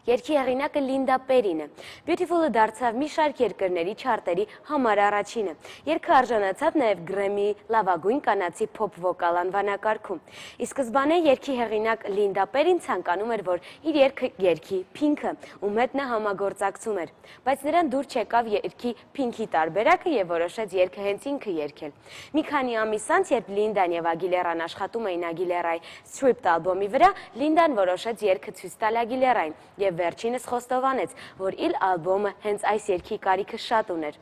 Երգի հեղինակը Լինդա Պերին է։ Beautiful-ը դարձավ մի շարք երկրների չարտերի համար առաջինը։ Երգը արժանացավ նաև Գրեմի լավագույն կանացի փոփ վոկալ անվանակարգում։ Ի սկզբանե երգի հեղինակ Լինդա Պերին ցանկանում էր, որ իր երգը երգի Pink-ը, ում հետ նա համագործակցում էր, բայց նրան դուր չեկավ երգի Pink-ի տարբերակը եւ որոշեց երգը հենց ինքը երգել։ Մի քանի ամիս անց, երբ Լինդան եւ Ագիլերան աշխատում էին Ագիլերայի Stripped ալբոմի վրա, Լինդան որոշեց երգը ցույց տալ Ագիլերային եւ վերջինս խոստովանեց, որ իր ալբոմը հենց այս երգի կարիքը շատ ուներ։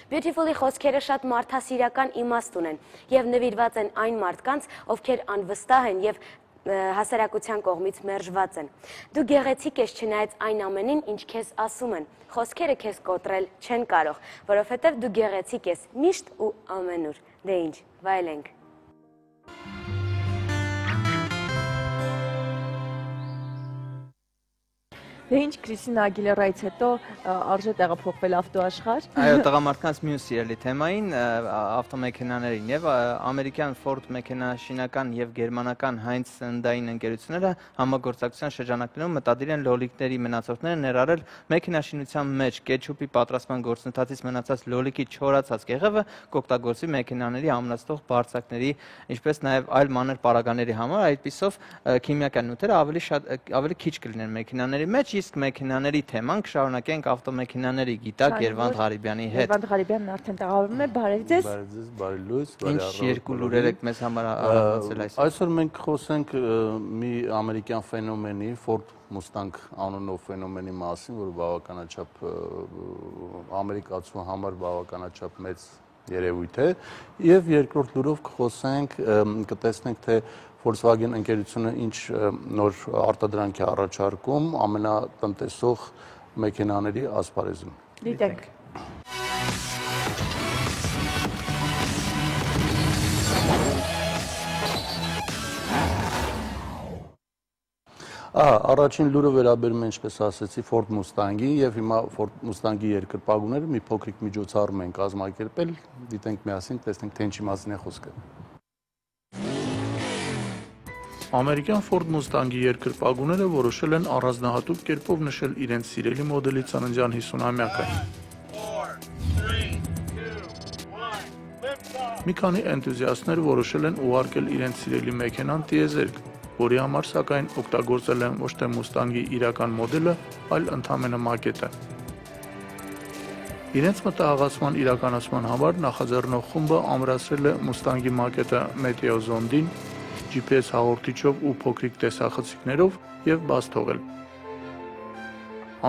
Beautiful-ի խոսքերը շատ մարդասիրական իմաստ ունեն եւ նվիրված են այն մարդկանց, ովքեր անվստահ են եւ հասարակության կողմից մերժված են։ Դու գեղեցիկ ես չնայած այն ամենին, ինչ քեզ ասում են։ Խոսքերը քեզ կոտրել չեն կարող, որովհետեւ դու գեղեցիկ ես միշտ ու ամենուր։ Դե ինչ, վայելենք։ Դե ինչ Քրիստինա Ագիլերայից հետո արժե տեղափոխվել ավտոաշխարհ։ Այո, տղամարդկանց մյուս սիրելի թեմային ավտոմեքենաներին եւ ամերիկյան Ford մեքենաշինական եւ գերմանական Heinz սննդային ընկերությունները համագործակցության շրջանակներում մտադիր են լոլիկների մնացորդները ներառել մեքենաշինության մեջ կետչուպի պատրաստման գործընթացից մնացած լոլիկի չորացած կեղևը կօգտագործի մեքենաների ամրացնող բարձակների, ինչպես նաեւ այլ մանր պարագաների համար, այդպիսով քիմիական նյութերը ավելի քիչ կլինեն մեքենաների մեջ իսկ մեքենաների թեման կշարունակենք ավտոմեքենաների գիտակ Երվանդ Ղարիբյանի հետ։ Երվանդ Ղարիբյանն արդեն տեղավորվում է, բարև ձեզ։ Բարև ձեզ, բարի լույս, Ինչ երկու լուրեր եք մեզ համար առանցել այսօր։ Այսօր մենք խոսենք մի ամերիկյան ֆենոմենի, Ford Mustang անունով ֆենոմենի մասին, որը բավականաչափ ամերիկացու համար բավականաչափ մեծ երևույթ է, եւ երկրորդ լուրով կխոսենք, կտեսնենք թե Volkswagen ընկերությունը ինչ նոր արտադրանք է առաջարկում ամենատնտեսող մեքենաների ասպարեզում։ Դիտենք։ Առաջին լուրը վերաբերում է, ինչպես ասեցի, Ford Mustang-ին եւ հիմա Ford Mustang-ի երկրպագուները մի փոքրիկ միջոցառում են կազմակերպել, դիտենք միասին, տեսնենք թե ինչի մասին է խոսքը։ Ամերիկյան Ford Mustang-ի երկրպագուները որոշել են առանձնահատուկ կերպով նշել իրենց սիրելի մոդելի ծննդյան 50-ամյակը։ Մի քանի էնտուզիաստներ որոշել են ուղարկել իրենց սիրելի մեքենան տիեզերք, որի համար սակայն օգտագործել են ոչ թե Mustang-ի իրական մոդելը, այլ ընդամենը մակետը։ Իրենց մտահղացման իրականացման համար նախաձեռնող խումբը ամրացրել է Mustang-ի մակետը մեթեոզոնդին, GPS հաղորդիչով ու փոքրիկ տեսախցիկներով եւ բաց թողել։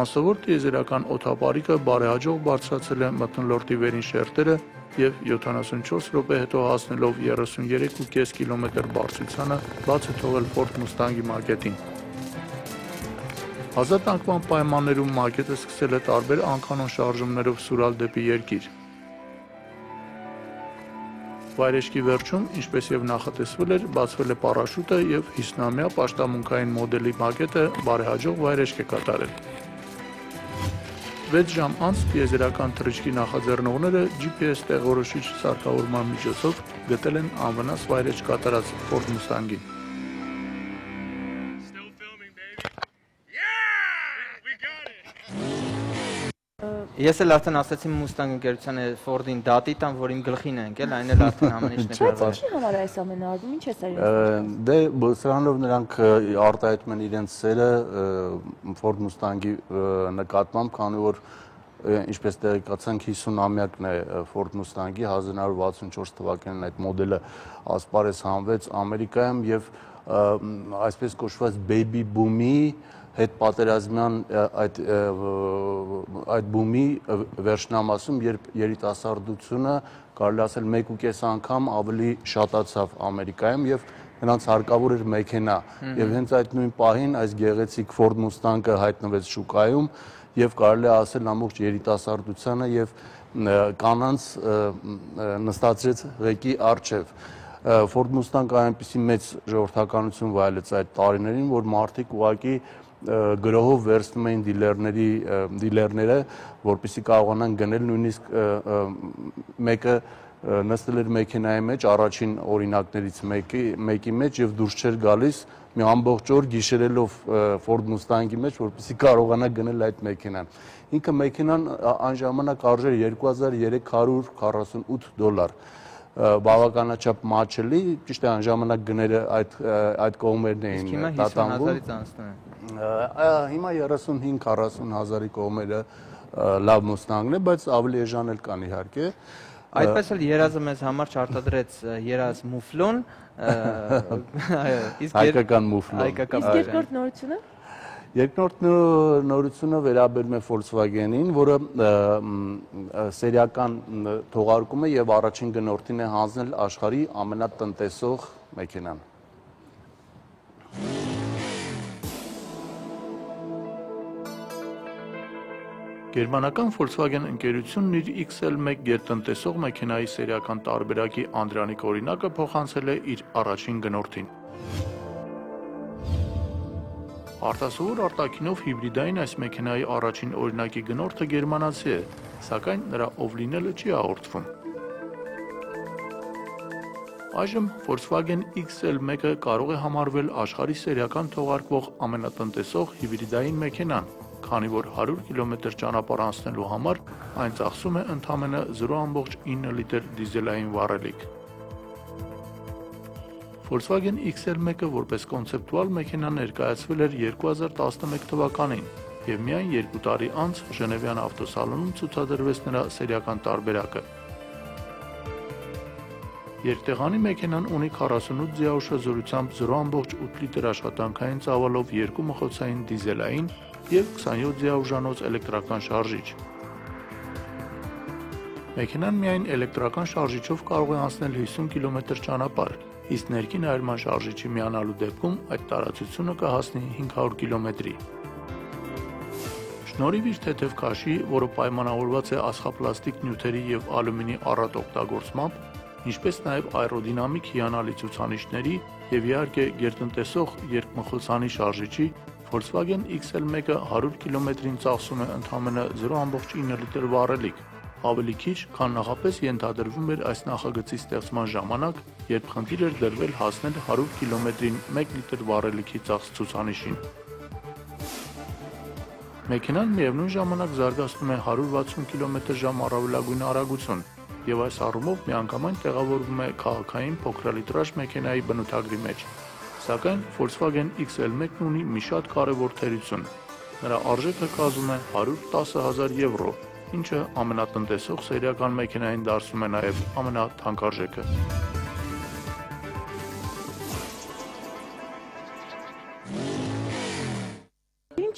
Անսովոր տիեզերական օդապարիկը բարեհաջող բարձրացել է մթնոլորտի վերին շերտերը եւ 74 րոպե հետո հասնելով 33.5 կիլոմետր բարձրությանը բաց է թողել Ford Mustang-ի մակետին։ Ազատ անկման պայմաններում մակետը սկսել է տարբեր անկանոն շարժումներով սուրալ դեպի երկիր։ Վայրեջքի վերջում, ինչպես եւ նախատեսվել էր, բացվել է պարաշուտը եւ 50-ամյա պաշտամունքային մոդելի մակետը բարեհաջող վայրեջք է կատարել։ 6 ժամ անց տիեզերական թռիչքի նախաձեռնողները GPS տեղորոշիչ սարքավորման միջոցով գտել են անվնաս վայրեջք կատարած Ford Mustang-ին։ Ես էլ արդեն ասացի Mustang ընկերությանը Ford-ին դատի տամ, որ իմ գլխին է ընկել, այն էլ արդեն ամեն ինչ նկարվել։ Բայց ինչի համար այս ամենը արվում, ինչ է սա։ Դե սրանով նրանք արտահայտում են իրենց սերը Ford Mustang-ի նկատմամբ, քանի որ ինչպես տեղեկացանք 50-ամյակն է Ford Mustang-ի 1964 թվականին այդ մոդելը ասպարեզ հանվեց Ամերիկայում եւ այսպես կոչված baby boom-ի հետ պատերազմյան այդ բումի վերջնամասում, երբ երիտասարդությունը կարելի ասել 1.5 անգամ ավելի շատացավ Ամերիկայում եւ նրանց հարկավոր էր մեքենա եւ հենց այդ նույն պահին այս գեղեցիկ Ford Mustang-ը հայտնվեց շուկայում եւ կարելի է ասել ամբողջ երիտասարդությանը եւ կանանց նստացրեց ղեկի առջև։ Ford Mustang-ը այնպիսի մեծ ժողովրդականություն վայելեց այդ տարիներին, որ մարդիկ ուղղակի գրոհով վերցնում էին դիլերները, որպեսզի կարողանան գնել, նույնիսկ մեկը նստել էր մեքենայի մեջ, առաջին օրինակներից մեկի մեջ եւ դուրս չէր գալիս մի ամբողջ օր գիշերելով Ford Mustang-ի մեջ, որպեսզի կարողանա գնել այդ մեքենան։ Ինքը մեքենան այն ժամանակ արժեր $2348, բավականաչափ մաչելի, ճիշտ է այն ժամանակ գները այդ կողմերն էին տատանվում։ Հիմա 35-40 հազարի կողմերը լավ Mustang-ն է, բայց ավելի էժան էլ կան իհարկե։ Այդպես էլ երազը մեզ համար չարտադրեց երազ մուֆլոն, հայկական մուֆլոն։ Իսկ երկրորդ նորությունը։ Երկրորդ նորությունը վերաբերում է Volkswagen-ին, որը սերիական թողարկում է եւ առաջին գնորդին է հանձնել աշխարհի ամենատնտեսող մեքենան։ Գերմանական Volkswagen ընկերությունն իր XL1 գերտնտեսող մեքենայի սերիական տարբերակի անդրանիկ օրինակը փոխանցել է իր առաջին գնորդին։ Արտասովոր արտաքինով հիբրիդային այս մեքենայի առաջին օրինակի գնորդը գերմանացի է, սակայն նրա ով լինելը չի հաղորդվում։ Այժմ Volkswagen XL1-ը կարող է համարվել աշխարհի սերիական թողարկվող ամենատնտեսող հիբրիդային մեքենան, քանի որ 100 կիլոմետր ճանապարհ անցնելու համար այն ծախսում է ընդամենը 0.9 լիտր դիզելային վառելիք։ Volkswagen XL1-ը որպես կոնցեպտուալ մեքենա ներկայացվել էր 2011 թվականին, եւ միայն 2 տարի անց Ժնևյան ավտոսալոնում ցուցադրվեց նրա սերիական տարբերակը։ Երկտեղանի մեքենան ունի 48 ձիաուշ զորությամբ 0.8 լիտր աշխատանքային ծավալով 2 մխոցային դիզելային եւ 27 ձիաուժանոց էլեկտրական շարժիչ։ Մեքենան միայն էլեկտրական շարժիչով կարող է անցնել 50 կմ ճանապարհ, իսկ ներքին այրման շարժիչի միանալու դեպքում այդ տարածությունը կհասնի 500 կիլոմետրի։ Շնորհիվ իր թեթև քաշի, որը պայմանավորված է ասխապլաստիկ նյութերի եւ ալյումինի առատ օգտագործմամբ, ինչպես նաև աերոդինամիկ հիանալի ցուցանիշների եւ իհարկե գերտնտեսող երկմխոցանի շարժիչի, Volkswagen XL1-ը 100 կիլոմետրին ծախսում է ընդամենը 0.9 լիտր վառելիք, ավելի քիչ, քան նախապես ենթադրվում էր այս նախագծի ստեղծման ժամանակ, երբ խնդիր էր դրվել հասնել 100 կիլոմետրին 1 լիտր վառելիքի ծախս ցուցանիշին։ Մեքենան միևնույն ժամանակ զարգացնում է 160 կմ/ժ առավելագույն արագություն, եւ այս առումով միանգամայն տեղավորվում է քաղաքային փոքրալիտրաժ մեքենայի բնութագրի մեջ։ Սակայն Volkswagen XL1-ն ունի մի շատ կարևոր թերություն։ Նրա արժեքը կազմում է 110,000 եվրո, ինչը ամենատնտեսող սերիական մեքենային դարձնում է նաև ամենաթանկարժեքը։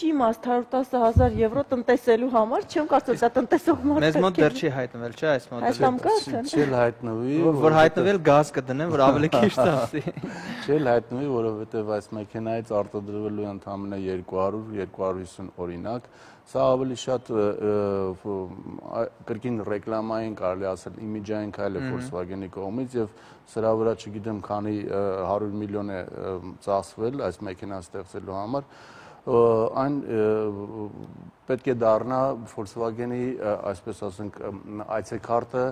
Իմաստ 110,000 եվրո տնտեսելու համար, չեմ կարծում դա տնտեսող մարդ է։ Մեզ մոտ դեռ չի հայտնվել, չէ՞ այս մոդելը։ Չի հայտնվի, որ հայտնվել գազ կդնեն, որ ավելի քիչ ծախսի։ Չի հայտնվի, որովհետև այս մեքենայից արտադրվելու է ընդամենը 200-250 օրինակ։ Սա ավելի շատ կրկին ռեկլամային, կարելի ասել, իմիջային քայլ է Volkswagen-ի կողմից եւ սրա վրա չգիտեմ քանի 100 միլիոն է ծախսվել այս մեքենան ստեղծելու համար։ Այն պետք է դառնա Volkswagen-ի, այսպես ասենք, այցեքարտը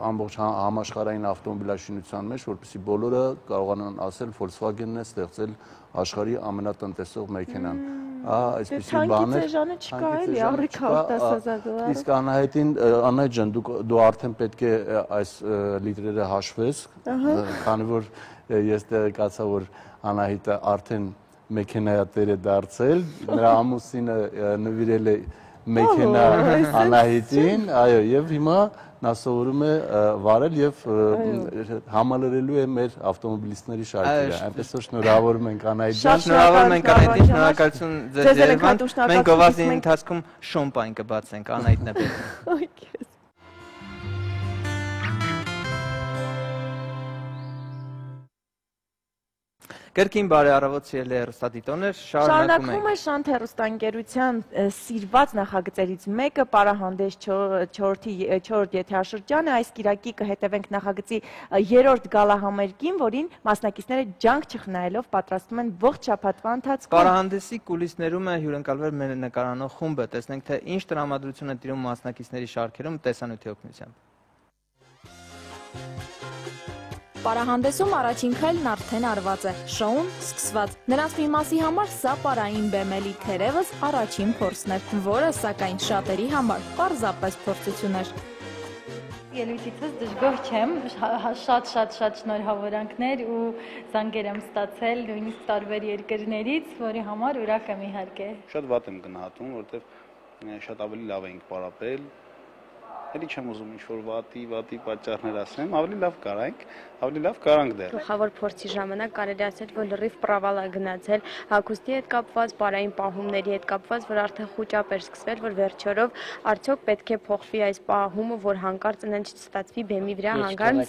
ամբողջ համաշխարհային ավտոմոբիլաշինության մեջ, որպեսզի բոլորը կարողանան ասել Volkswagen-ն է ստեղծել աշխարհի ամենատնտեսող մեքենան։ Այսպիսի բաներ։ Չկա էլի, առիթ 10,000 դոլար։ Իսկ Անահիտ ջան, դու արդեն պետք է այս լիտրերը հաշվես, քանի որ ես տեղեկացա, որ Անահիտը արդեն մեքենայատեր է դարձել, նրա ամուսինը նվիրել է մեքենա Անահիտին, այո, եւ հիմա նա սովորում է վարել եւ համալրելու է մեր ավտոմոբիլիստների շարքերը։ Այնպես որ շնորհավորում ենք Անահիտ ջան։ Շնորհավորում ենք Անահիտին, շնորհակալություն ձեզ Երևան։ Մենք գովազդի ընթացքում շոմպայն կբացենք, Անահիտն է պետք։ Կրկին բարի առավոտ սիրելի հեռուստադիտողներ, շարունակվում է Շանթ հեռուստաընկերության սիրված նախագծերից մեկը պարահանդես 4-րդ եթերաշրջանը, այս կիրակի կհետևենք նախագծի 3-րդ գալահամերգին, որին մասնակիցները ջանք չխնայելով պատրաստում են ողջ շաբաթվա ընթացքում։ Պարահանդեսի կուլիսներում է հյուրընկալվել մեր նկարանող խումբը, տեսնենք թե ինչ տրամադրություն է տիրում մասնակիցների շարքերում տեսանյութի օգնությամբ։ Պարահանդեսում առաջին քայլն արդեն արված է, շոուն սկսված։ Նրանց մի մասի համար սա պարային բեմելի թերևս առաջին փորձն էր, որը սակայն շատերի համար պարզապես փորձություն էր։ Ելույթիցս դժգոհ չեմ, շատ շնորհավորանքներ ու զանգեր եմ ստացել նույնիսկ տարբեր երկրներից, որի համար ուրախ եմ իհարկե։ Շատ վատ եմ գնահատում, որովհետև շատ ավելի լավ էինք պարապել։ Էլի չեմ ուզում ինչ-որ վատի պատճառներ ասեմ, ավելի լավ կարանք դեռ։ Գլխավոր փորձի ժամանակ կարելի ասել, որ լրիվ պրավալ է գնացել, հագուստի հետ կապված, պարային պահումների հետ կապված, որ արդեն խուճապ էր սկսվել, որ վերջերով արդյոք պետք է փոխվի այս պահումը, որ հանկարծ այնց չստացվի բեմի վրա հանկարծ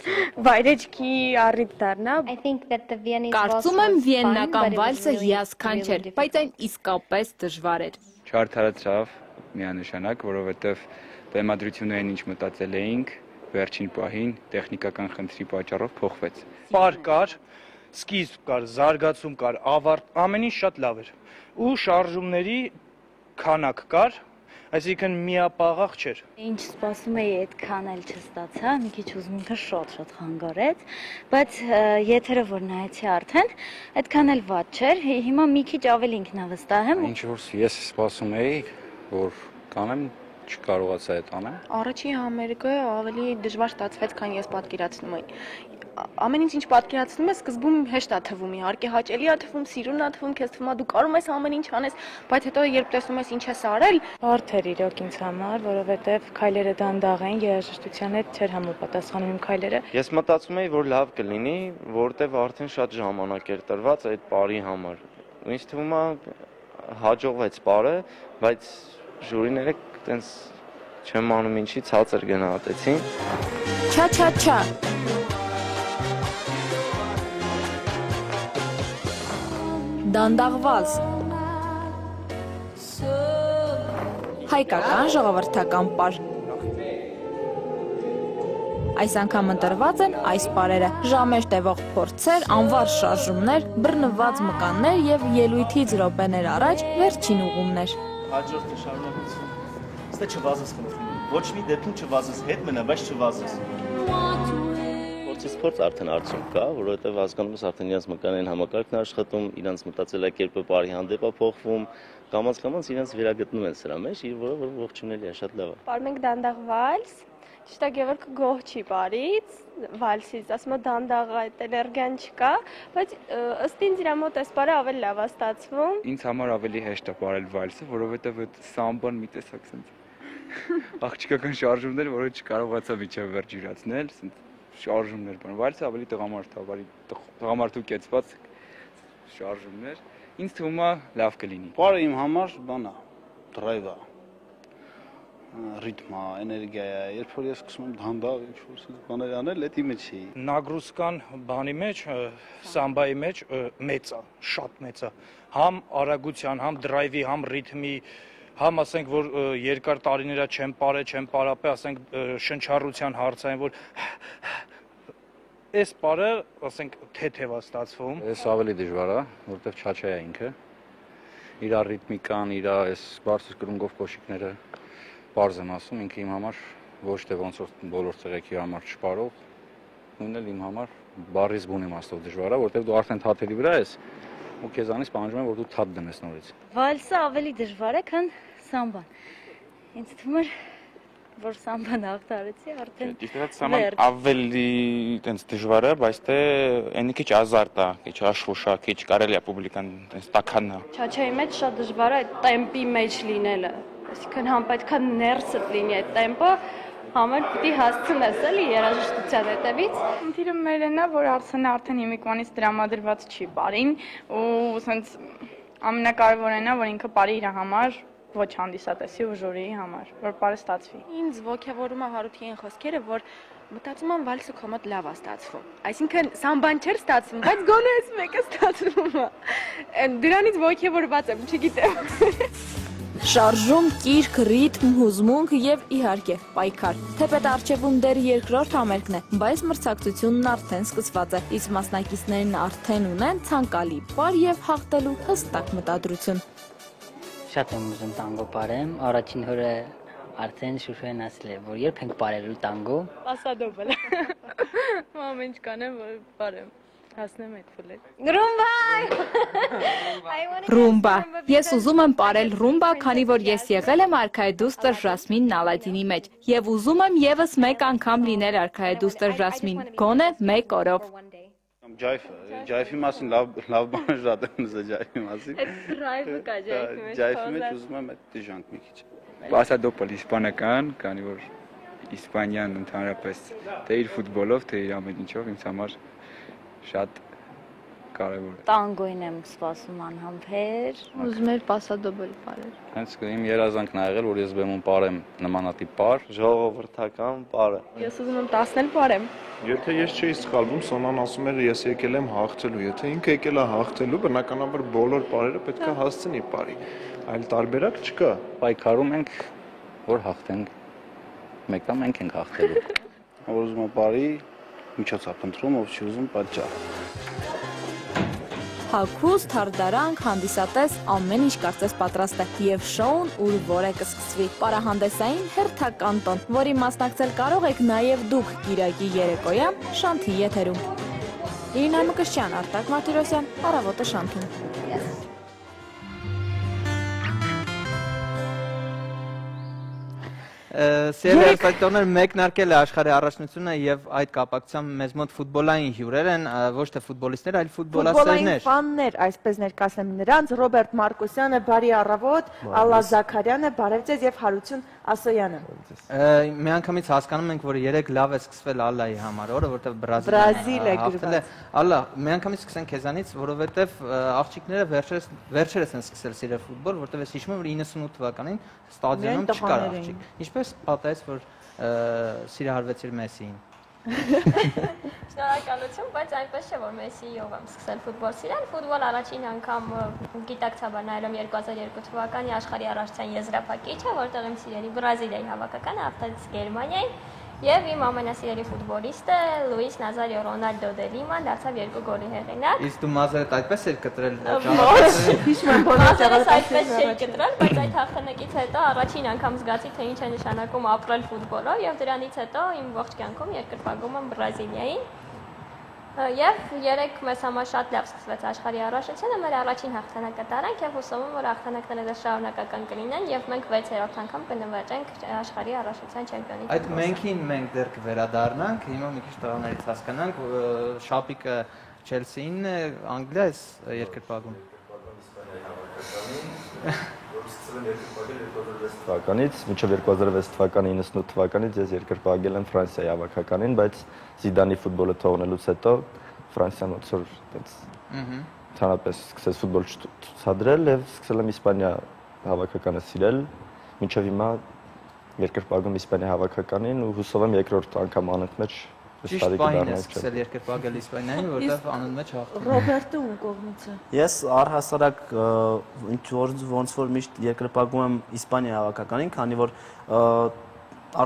վայրեջքի առիթ դառնա։ Կարծում եմ վիեննական վալսը հիասքանչ էր, բայց այն իսկապես դժվար էր։ Չարդարացավ միանշանակ, որովհետև բեմադրություններին ինչ մտածել էինք, վերջին պահին տեխնիկական խնդրի պատճառով փոխվեց։ Պար կար, սկիզբ կար, զարգացում կար, ավարտ, ամեն ինչ շատ լավ էր։ Ու շարժումների քանակ կար, այսինքն միապաղաղ չէր։ Ինչ սպասում էի, այդքան էլ չստացա, մի քիչ հուզմունքը շատ խանգարեց, բայց եթերը որ նայեցի արդեն, այդքան էլ վատ չէր, հիմա մի քիչ ավելի ինքնավստահ եմ։ Ինչ որ ես սպասում էի, որ կանեմ, չկարողացա այդ անեմ։ Առաջին համերգը ավելի դժվար ստացվեց, քան ես պատկերացնում էի։ ամեն ինչ պատկերացնում ես, սկզբում հեշտ է թվում, իհարկե հաճելի է թվում, սիրուն է թվում, քեզ թվում է դու կարող ես ամեն ինչ անես, բայց հետո երբ տեսնում ես ինչ ես արել, բարդ էր իրոք ինձ համար, որովհետև քայլերը դանդաղ են, երաժշտության հետ չէր համապատասխանում իմ քայլերը։ Ես մտածում էի, որ լավ կլինի, որտեվ արդեն շատ ժամանակ էր տրված այդ բարի համար։ Ինձ թվում է հաջողվեց բարը, բայց ժյուրիները տենց չեմ անում ինչի ցածր գնահատեցին։ Չա-չա-չա։ Դանդաղ վալս։ Հայկական ժողովրդական պար։ Այս անգամ ընտրված են այս պարերը՝ ժամեր տևող փորձեր, անվար շարժումներ, բռնված մկաններ և ելույթից րոպեներ առաջ վերջին ուղումներ։ Հաջորդը շարունակություն։ Ստե չվազես խնդրում, ոչ մի դեպքում չվազես, հետ մնա, բայց չվազես։ Փորձից փորձ արդեն արդյունք կա, որովհետև հասկանում ես արդեն իրենց մկանային համակարգն աշխատում, իրենց մտածելակերպը բարի հանդեպ է փոխվում, կամաց-կամաց իրենց վերագտնում են սրա մեջ, որը ողջունելի է, շատ լավ է։ Պարում ենք դանդաղ վալս, ճիշտ է Գևորգը գոհ չի բարից, վալսից, ասում է դանդաղ այդ էներգիան չկա, բայց ըստ ինձ իրա մոտ այս պարը ավելի լավ է ստացվում։ Ինձ համար ավելի հեշտ է բարել վալսը, որովհետև այդ սամբան մի տեսակ սենց աղջիկական շարժումներ, որը չկարողացա միջև վերջ յուրացնել, սենց շարժումներ բան։ Վալսը ավելի տղամարդու կեցված շարժումներ։ Ինձ թվում է լավ կլինի։ Պարը իմ համար բան է, դրայվ է, ռիթմ է, էներգիա է, երբ որ ես սկսում եմ դանդաղ ինչ-որ բաներ անել, դա իմը չի։ Նագրուսկան բանի մեջ, սամբայի մեջ մեծ է, շատ մեծ է։ Համ արագության, համ դրայվի, համ ռիթմի, համ ասենք, որ երկար տարիներ չեմ պարապե, ասենք շնչառության հարցային, որ այս պարը, ասենք, թեթև է ստացվում։ Այս ավելի դժվար է, որովհետև չաչա է ինքը։ Իր ռիթմիկան, իր այս բարձր կրունգով կոշիկները պարզ եմ ասում, ինքը իմ համար ոչ թե ոնց որ բոլոր ցեղեքի համար չպարող, նույնն էլ իմ համար բառից բուն իմաստով դժվար է, որովհետև դու արդեն թաթերի վրա ես ու քեզանից պահանջում են, որ դու թաթ դնես նորից։ Վալսը ավելի դժվար է, քան սամբան։ Ինձ թվում է, որ սամբան աղտարեցի արդեն։ Ճիշտ սաման ավելի տենց դժվար է, բայց թե այնի քիչ ազարտ է, քիչ աշխուշա, քիչ կարելի է պուբլիկան տենց տաքանն է։ Չաչայի մեջ շատ դժվար է այդ տեմպի մեջ լինելը։ Այսինքն համ պետք է ներսդ լինի այդ տեմպը, համ էլ պիտի հասցնես էլի երաժշտության հետևից։ Խնդիրը մերն է, որ Արսենը արդեն հիմիկվանից տրամադրված չի բարին ու սենց ամենակարևորն է, որ ինքը բարի իր համար ոչ հանդիսատեսի ու ժյուրիի համար, որ բարը ստացվի։ Ինձ ոգևորում է Հարութի այն խոսքերը, որ մտածում եմ վալսը քո մոտ լավ է ստացվում։ Այսինքն սամբան չէր ստացվում, բայց գոնե այս մեկը ստացվում է։ Դրանից ոգևորված եմ, չգիտեմ։ Շարժում, կիրք, ռիթմ, հուզմունք և իհարկե պայքար։ Թեպետ առջևում դեռ երկրորդ համերգն է, բայց մրցակցությունն արդեն սկսված է, իսկ մասնակիցներն արդեն ունեն ցանկալի պար և հաղթելու հստակ մտադրություն։ Շատ եմ ուզում տանգո պարեմ, առաջին օրը արդեն Շուշոյն ասել է, որ երբ ենք պարելու տանգո։ Պասադոբել։ Ամեն ինչ կանեմ, որ պարեմ։ Հասնեմ այդ փուլը։ Ռումբա։ Ես ուզում եմ պարել ռումբա, քանի որ ես եղել եմ արքայադուստր Ժասմին Նալադինի մեջ եւ ուզում եմ եւս մեկ անգամ լինել արքայադուստր Ժասմին, գոնե մեկ օրով։ Ջայֆի մասին լավ բան շատ եմ ուզել ջայֆի մասին։ Այդ դրայվը կա ջայֆի մեջ։ Ջայֆի մեջ ուզում եմ այդ դիժանք մի քիչ։ Պասադոպոլ իսպանական, քանի որ Իսպանիան ընդհանրապես թե իր ֆուտբոլով, թե իր ամեն ինչով ինձ համար շատ կարևոր է։ Տանգոին եմ սպասում անհամբեր։ Ուզում եմ պասադոբել պարել։ Հենց իմ երազանքն ա եղել, որ ես բեմում պարեմ նմանատիպ պար, ժողովրդական պարը։ Ես ուզում եմ 10-ել պարեմ։ Եթե ես չէի սխալվում, Սոնան ասում էր ես եկել եմ հաղթելու, եթե ինքը եկել է հաղթելու, բնականաբար բոլոր պարերը պետք է հասցնի պարի, այլ տարբերակ չկա։ Պայքարում ենք, որ հաղթենք, մեկը մենք ենք հաղթելու։ Որ ուզում է պարի, միջոց է փնտրում, ով չի ուզում պատճառ։ Հագուստ, հարդարանք, հանդիսատես, ամեն ինչ կարծես պատրաստ է եւ շոուն ուր որ է կսկսվի։ Պարահանդեսային հերթական տոն, որի մասնակցել կարող եք նաեւ դուք Կիրակի երեկոյան Շանթի եթերում։ Իրինա Մկրտչյան, Արտակ Մարտիրոսյան, Առավոտը Շանթում։ Սերիալներ մեկնարկել է աշխարհի առաջնությունը եւ այդ կապակցությամբ մեզ մոտ ֆուտբոլային հյուրեր են, ոչ թե ֆուտբոլիստներ, այլ ֆուտբոլասերներ։ Ֆաններ, այսպես ներկայացնեմ նրանց, Ռոբերտ Մարկոսյանը, բարի առավոտ, Ալլա Զաքարյանը, բարև ձեզ եւ Հարություն Ասոյանը։ Միանգամից հասկանում ենք, որ երեք լավ է սկսվել Ալլայի համար, օրը, որտեղ Բրազիլ է գրված։ Ալլա, միանգամից սկսենք քեզանից, որովհետեւ աղջիկները վերջերս են սկսել սիրել ֆուտբոլ, որտեղ ես հիշում եմ, որ 98 թվականին ստադիոնում չկար աղջիկ։ Ինչպես պատահեց, որ սիրահարվեցիր Մեսսիին։ Շնորհակալություն, բայց այնպես չէ, որ Մեսսիով եմ սկսել ֆուտբոլ սիրել։ Ֆուտբոլ առաջին անգամ գիտակցաբար նայելով 2002 թվականի աշխարհի առաջնային եզրափակիչը, որտեղ իմ սիրելի Բրազիլիայի հավաքականը հաղթեց Գերմանիային, եւ իմ ամենասիրելի ֆուտբոլիստը Լուիս Նազարիո Ռոնալդո դե Լիման դարձավ 2 գոլի հեղինակ։ Իսկ դու մազերդ այդպես էր կտրել Մազերս այդպես չէի կտրել, բայց այդ հաղթանակից հետո առաջին անգամ զգացի, թե ինչ է նշանակում ապրել ֆուտբոլով եւ դրանից հետո իմ ողջ կյանքում երկրպագում եմ Բրազիլիային։ Եվ երեք մեզ համար շատ լավ սկսվեց աշխարհի առաջնությունը, մեր առաջին հաղթանակը տարանք եւ հուսով եմ, որ հաղթանակները շարունակական կլինեն եւ մենք 6-րդ անգամ կնվաճենք աշխարհի առաջնության չեմպիոնի։ Այդ մենքին մենք դեռ կվերադառնանք, հիմա մի քիչ տղաներից հասկանանք, շապիկը Չելսին է, Անգլիա է երկրպագում։ թվականից, մինչև 2006 թվականի 98 թվականից ես երկրպագել եմ Ֆրանսիայի հավաքականին, բայց Զիդանի ֆուտբոլը թողնելուց հետո Ֆրանսիան ոնց որ այդպես ցանրապես սկսեց ֆուտբոլ ցուցադրել եւ սկսել եմ Իսպանիա հավաքականը սիրել, մինչև հիմա երկրպագում Իսպանիա հավաքականին ու հուսով եմ երկրորդ անգամ անընդմեջ Ճիշտ պահին է սկսել երկրպագել Իսպանիային, որտեղ անընդմեջ հաղթում։ Ռոբերտո ում կողմից է։ Ես առհասարակ ոնց որ միշտ երկրպագում եմ Իսպանիայի հավաքականին, քանի որ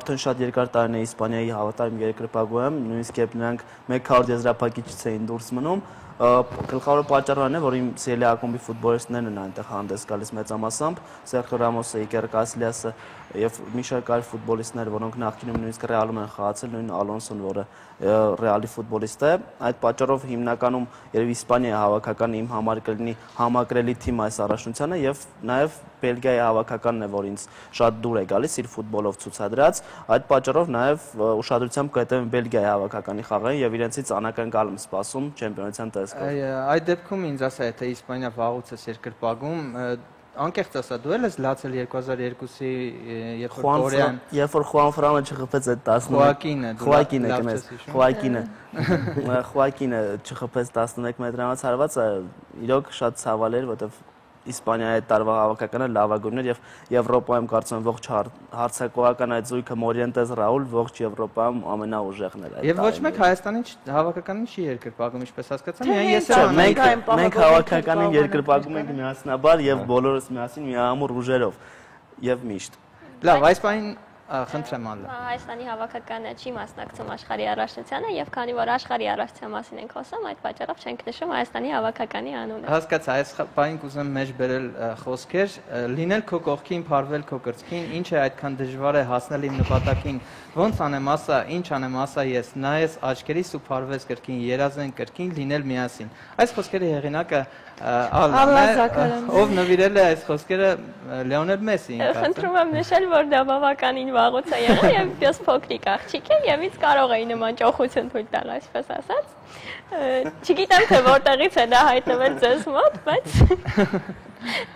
արդեն շատ երկար տարիներ Իսպանիայի հավատարիմ երկրպագու եմ, նույնիսկ երբ նրանք 100 եզրափակիչից էին դուրս մնում, գլխավոր պատճառն այն է, որ իմ սիրելի ակումբի ֆուտբոլիստներն են այնտեղ հանդես գալիս մեծամասամբ, Սերխիո Ռամոսը, Իքեր Կասիլիասը եւ մի շարք այլ ֆուտբոլիստներ, որոնք նախկինում նույնիսկ Ռեալում են խաղացել, նույն Ալոնսոն, որը Ռեալի ֆուտբոլիստ է, այդ պատճառով հիմնականում երևի Իսպանիայի հավաքականը իմ համար կլինի համակրելի թիմ այս առաջնությանը եւ նաեւ Բելգիայի հավաքականն է, որ ինձ շատ դուր է գալիս իր ֆուտբոլով ցուցադրած, այդ պատճառով նաեւ ուշադրությամբ կհետևեմ Բելգիայի հավաքականի խաղերին եւ իրենցից անակնկալ եմ սպասում չեմպիոնության տեսքով։ Այդ դեպքում ինձ ասա, եթե Իսպանիա վաղուց է երկրպագում, անկեղծ ասա, դու էլ ես լացել 2002-ի երբ որ Կորեան, երբ որ Խուան Ֆրանը չխփեց այդ 11 Խուակինը չխփեց 11 մետրանոց հարվածը, իրոք շատ ցավալի էր, որովհետեւ Իսպանիայի տարվա հավաքականը լավագույնն էր եւ Եվրոպայում կարծում եմ ողջ հարցակողական այդ զույգը Մորիենտես Ռաուլ ողջ Եվրոպայում ամենաուժեղն էր այդ։ Եվ ոչ մեկ Հայաստանի հավաքականին չի երկրպագում, ինչպես հասկացա, միայն ես եմ մենք հավաքականին երկրպագում ենք միասնաբար եւ բոլորս միասին միամուռ ուժերով եւ միշտ։ Լավ, այս բանին խնդրեմ ալը։ Հայաստանի հավաքականը չի մասնակցում աշխարհի առաջնությանը եւ քանի որ աշխարհի առաջնության մասին ենք խոսում, այդ պատճառով չենք նշում Հայաստանի հավաքականի անունը։ Հասկացա, այս բանին կուզեմ մեջ բերել խոսքեր, լինել քո կողքին, փարվել քո կրծքին, ինչ է այդքան դժվար է հասնել իմ նպատակին, ոնց անեմ ասա, ինչ անեմ ասա ես, նայես աչքերիս ու փարվես կրկին, երազեն կրկին, լինել միասին։ Այս խոսքերի հեղինակը Ալլա Զաքարյանը, ով նվիրել է այս խոսքերը Լեոնել Մեսսիին։ Խնդրում եմ նշել, որ դա բավականին վաղուց է եղել եւ ես փոքրիկ աղջիկ եմ եւ ինձ կարող էի նման ճոխություն թույլ տալ, այսպես ասած։ Չգիտեմ թե որտեղից է դա հայտնվել ձեզ մոտ, բայց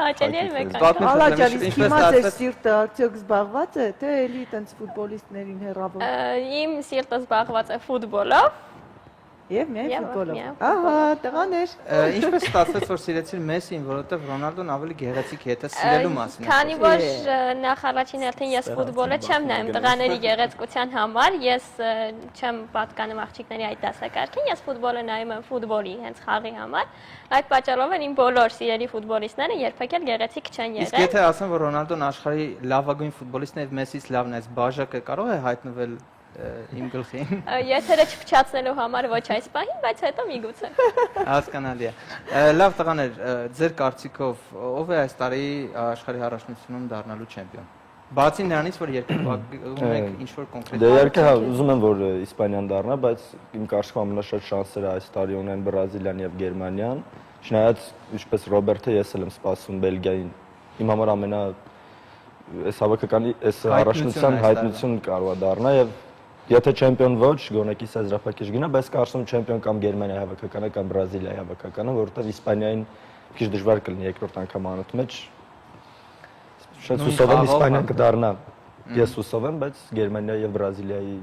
հաճելի է մեկ անգամ։ Ալլա ջան, իսկ հիմա ձեր սիրտը արդյոք զբաղված է, թե էլի տենց ֆուտբոլիստներին հեռավոր։ Իմ սիրտը զբաղված է ֆուտբոլով։ Եվ միայն ֆուտբոլով։ Ահա, տղաներ։ Ինչպես ստացվեց, որ սիրեցիր Մեսսին, որովհետև Ռոնալդոն ավելի գեղեցիկ է, եթե սիրելու մասին։ Քանի որ նախ առաջին հերթին ես ֆուտբոլը չեմ նայում տղաների գեղեցկության համար, ես չեմ պատկանում աղջիկների այդ դասակարգին, ես ֆուտբոլը նայում եմ ֆուտբոլի հենց խաղի համար։ Այդ պատճառով են իմ բոլոր սիրելի ֆուտբոլիստները երբեք էլ գեղեցիկ չեն եղել։ Իսկ եթե ասեմ, որ Ռոնալդոն աշխարհի լավագույն ֆուտբոլիստն է, Մեսսից լավն է, այս բաժակը կարող է հայտնվել իմ գլխին։ Եթերը չփչացնելու համար ոչ այս պահին, բայց հետո միգուցե։ Հասկանալի է։ Լավ տղաներ, ձեր կարծիքով ով է այս տարի աշխարհի առաջնությունում դառնալու չեմպիոն։ Բացի նրանից, որ երկրպագում եք ինչ-որ կոնկրետ։ Դե իհարկե, ուզում եմ, որ Իսպանիան դառնա, բայց իմ կարծիքով ամենաշատ շանսերը այս տարի ունեն Բրազիլիան եւ Գերմանիան։ Չնայած, ինչպես Ռոբերտը, ես էլ եմ սպասում Բելգիային։ Իմ համար այս հավաքականի այս առաջնության հայտնություն կարող է դառնա եւ եթե չեմպիոն ոչ, գոնե կիսա եզրափակիչ գնա, բայց կարծում եմ չեմպիոն կամ Գերմանիայի հավաքականը կամ Բրազիլիայի հավաքականը, որովհետեւ Իսպանիային քիչ դժվար կլինի երկրորդ անգամ անոթ մեջ։ Շատ հուսով եմ Իսպանիան կդառնա։ Ես հուսով եմ, բայց Գերմանիայի եւ Բրազիլիայի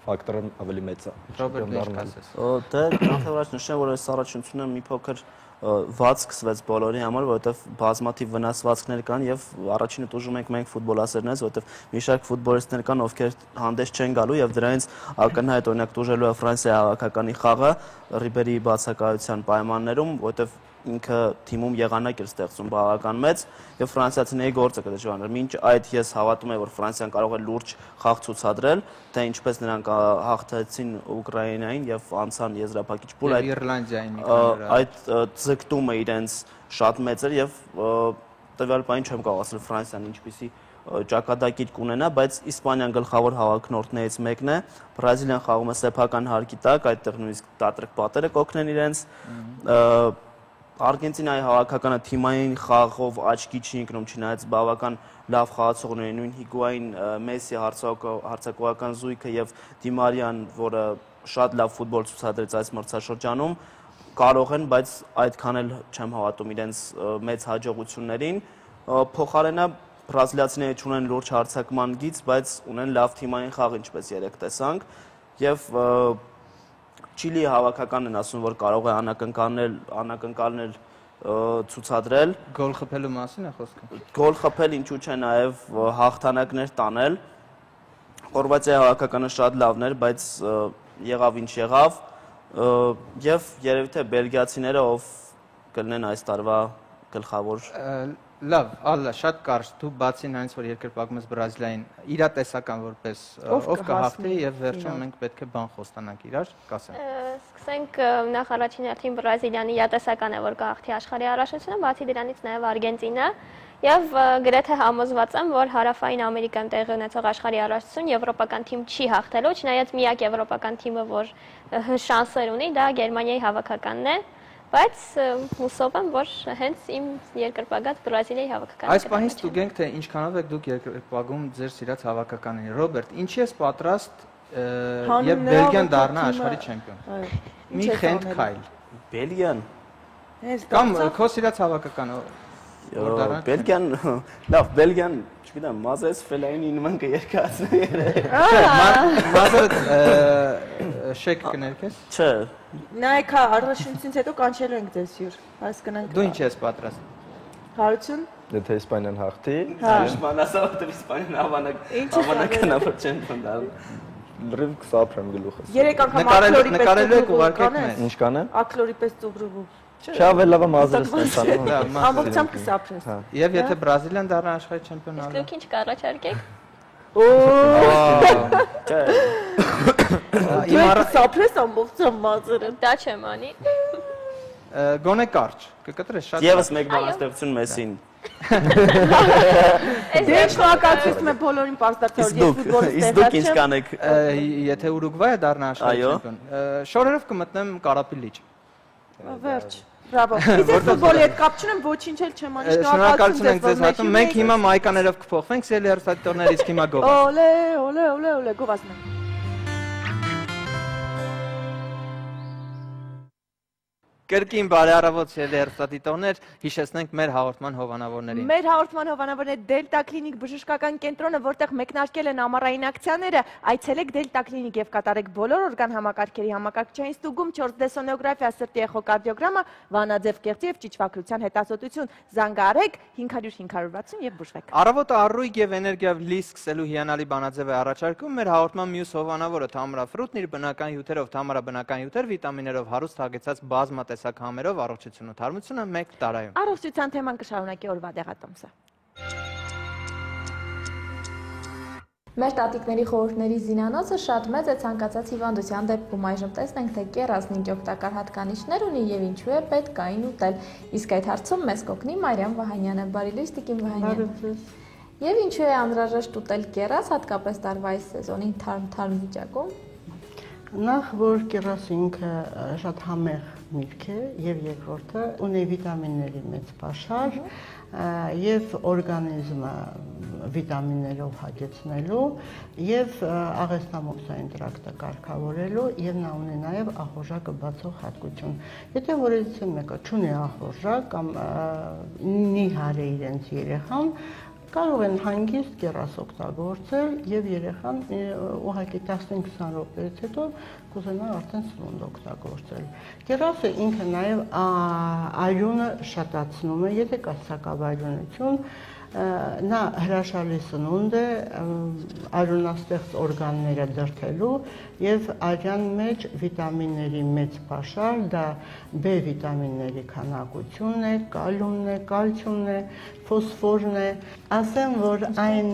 ֆակտորը ավելի մեծ է։ Ռոբերտ, ինչ կասես։ Դե նախ նշեմ, որ այս առաջնությունը մի փոքր վաց սկսվեց բոլորի համար, որովհետև բազմաթիվ վնասվածքներ կան եւ առաջինը տուժում ենք մենք ֆուտբոլասերներից, որովհետև մի շարք ֆուտբոլիստներ կան, ովքեր հանդես չեն գալու եւ դրանից ակնհայտ օրինակ տուժելու է Ֆրանսիայի հավաքականի խաղը Ռիբերի բացակայության պայմաններում, որովհետև ինքը թիմում եղանակ էր ստեղծում բավական մեծ եւ ֆրանսիացիների գործը կդժվար էր։ Մինչ այդ ես հավատում եմ, որ Ֆրանսիան կարող է լուրջ խաղ ցուցադրել, թե ինչպես նրանք հաղթեցին Ուկրաինային եւ անցան եզրափակիչ փուլ, այդ ձգտումը իրենց շատ մեծ էր եւ տվյալ բան չեմ կարող ասել Ֆրանսիան ինչպիսի ճակատագիր կունենա, բայց Իսպանիան գլխավոր հավաքնորդներից մեկն է, Բրազիլիան խաղում է սեփական հարկի տակ, այդտեղ նույնիսկ տատրիկ պատերը կօգնեն իրենց, Արգենտինայի հավաքականը թիմային խաղով աչքի չի ընկնում, չնայած բավական լավ խաղացողներ են, նույն Հիգուային, Մեսսի հարձակողական զույգը եւ Դի Մարիան, որը շատ լավ ֆուտբոլ ցուցադրեց այս մրցաշրջանում, կարող են, բայց այդքան էլ չեմ հավատում իրենց մեծ հաջողություններին։ Փոխարենը բրազիլիացիները չունեն լուրջ հարձակման գիծ, բայց ունեն լավ թիմային խաղ, ինչպես երեք տեսանք, եւ Չիլիի հավաքականն ասում, որ կարող է անակնկալներ ցուցադրել։ Գոլ խփելու մասին է խոսքը։ Գոլ խփել, ինչու՞ չէ, նաև հաղթանակներ տանել։ Խորվաթիայի հավաքականը շատ լավն էր, բայց եղավ ինչ եղավ, եւ երևի թե բելգիացիները ով կլինեն այս տարվա գլխավոր Լավ, Ալլա, շատ կարճ, դու բացի նրանից, որ երկրպագում ես Բրազիլիային, իրատեսական որպես ով կհաղթի եւ վերջում մենք պետք է բան խոստանանք իրար, կասեմ։ Սկսենք նախ առաջին հերթին Բրազիլիան իրատեսական է, որ կհաղթի աշխարհի առաջնությունը, բացի դրանից նաեւ Արգենտինա եւ գրեթե համոզված եմ, որ հարավային Ամերիկայում տեղի ունեցող աշխարհի առաջնություն եվրոպական թիմ չի հաղթելու, չնայած միակ եվրոպական թիմը, որ շանսեր ունի, դա Գերմանիայի հավաքականն է։ Բայց հուսով եմ, որ հենց իմ երկրպագած Բրազիլիայի հավաքականն է։ Այս պահին ստուգենք, թե ինչքանով եք դուք երկրպագում ձեր սիրած հավաքականին։ Ռոբերտ, ինչի ես պատրաստ եւ Բելգիան դառնա աշխարհի չեմպիոն։ Մի խենթ քայլ։ Բելգիան։ Կամ քո սիրած հավաքականը։ Բելգիան, լավ, Բելգիան, չգիտեմ, Մազես Ֆելայինի նման կերկացնի։ Մազը շեք կներկես։ Չէ։ Նայեք, առաջնությունից հետո կանչելու ենք ձեզ հյուր, հասկանանք։ Դու ինչ ես պատրաստ։ Հարություն։ Եթե Իսպանիան հաղթի, Իսպանիան ասավ, թե Իսպանիան հավանականա որ չեմպիոն դառնա։ Լրիվ կսափրեմ գլուխս։ 3 անգամ ակլորի պես նկարելու եք ուղարկեք մեզ։ Ինչ կանեմ։ Ակլորի պես ծուղրուղու։ Չէ, ավելի լավ է մազերս տենցանում։ Ամբողջությամբ կսափրես։ Եվ եթե Բրազիլիան դառնա աշխարհի չեմպիոն Իսկ դուք ինչ կառաջարկեք։ Դու սափրես ամբողջությամբ մազերը։ Դա չեմ անի։ Գոնե կարճ, կկտրես շատ։ Եվս մեկ բանաստեղծություն Մեսսին։ Դե շնորհակալություն եմ բոլորին պարտադարձ որ ես ֆուտբոլիստ Իսկ դուք ինչ կանեք։ Եթե Ուրուգվայը դառնա աշխարհի չեմպիոն, շորերով կմտնեմ Կարապի լիճ։ Վերջ։ Բրավո։ Իսկ ես ֆուտբոլի հետ կապ չունեմ, ոչինչ էլ չեմ անի։ Շնորհակալություն ենք ձեզ հատում։ Մենք հիմա մայկաներով կփոխվենք, սիրելի հեռուստադիտողներ, իսկ հիմա գովազ։ Օլե, օլե, օլե, օլե, գովազն ենք։ Կրկին բարեառավոտ սիրելի հեռուստադիտողներ, հիշեցնենք մեր հաղորդման հովանավորներին։ Մեր հաղորդման հովանավորները Դելտա Կլինիկ բժշկական կենտրոնը, որտեղ մեկնարկել են ամառային ակցիաները, այցելեք Դելտա Կլինիկ եւ կատարեք բոլոր օրգան համակարգերի համակարգչային ստուգում, 4D սոնոգրաֆիա, սրտի էխոկարդիոգրամը, վանաձև կեղծի եւ ճիճվակրության հետազոտություն։ Զանգահարեք 500-560 եւ բուժվեք։ Առավոտը առույգ եւ էներգիայով լի սկսելու հիանալի բանաձև է առաջարկում մեր հաղորդման մյուս հովանավորը Թամարա Ֆրուտն իր բնական հյութերով, Թամարա բնական հյութեր, վիտամիններով հարուստ հագեցած բազմատեսակ համերով առողջություն ու թարմությունը մեկ տարայում։ Առողջության թեման կշարունակի օրվա դեղատոմսը։ Մեր տատիկների խորհուրդների զինանոցը շատ մեծ է ցանկացած հիվանդության դեպքում։ Այժմ տեսնենք, թե կեռասն ինչ օգտակար հատկանիշներ ունի եւ ինչու է պետք կային ուտել։ Իսկ այդ հարցում մեզ կօգնի Մարիամ Վահանյանը։ Բարի լույս, Տիկին Վահանյան։ Եվ ինչու է անհրաժեշտ ուտել կեռաս, հատկապես տարվա այս սեզոնին թարմ վիճակում։ Նախ որ կեռասը ինքը շատ համեղ միրգ է եւ երկրորդը ունի վիտամինների մեծ պաշար եւ օրգանիզմը վիտամիններով հագեցնելու եւ աղեստամոքսային տրակտը կարգավորելու եւ նա ունի նաեւ ախորժակը բացող հատկություն։ Եթե որից մեկը ունի ախորժակ կամ նիհար է իրենց երեխան, կարող են հանգիստ կերաս օգտագործել եւ երեխան ուղղակի 15-20 րոպեից հետո կուզենա արդեն սնունդ օգտագործել։ Կերասը ինքը նաեւ արյունը շատացնում է, եթե կա սակավարյունություն, նա հրաշալի սնունդ է արյունաստեղծ օրգանները դրդելու եւ արյան մեջ վիտամինների մեծ պաշար, դա B վիտամինների քանակությունն է, կալիումն է, կալցիումն է, ֆոսֆորն է, ասեմ, որ այն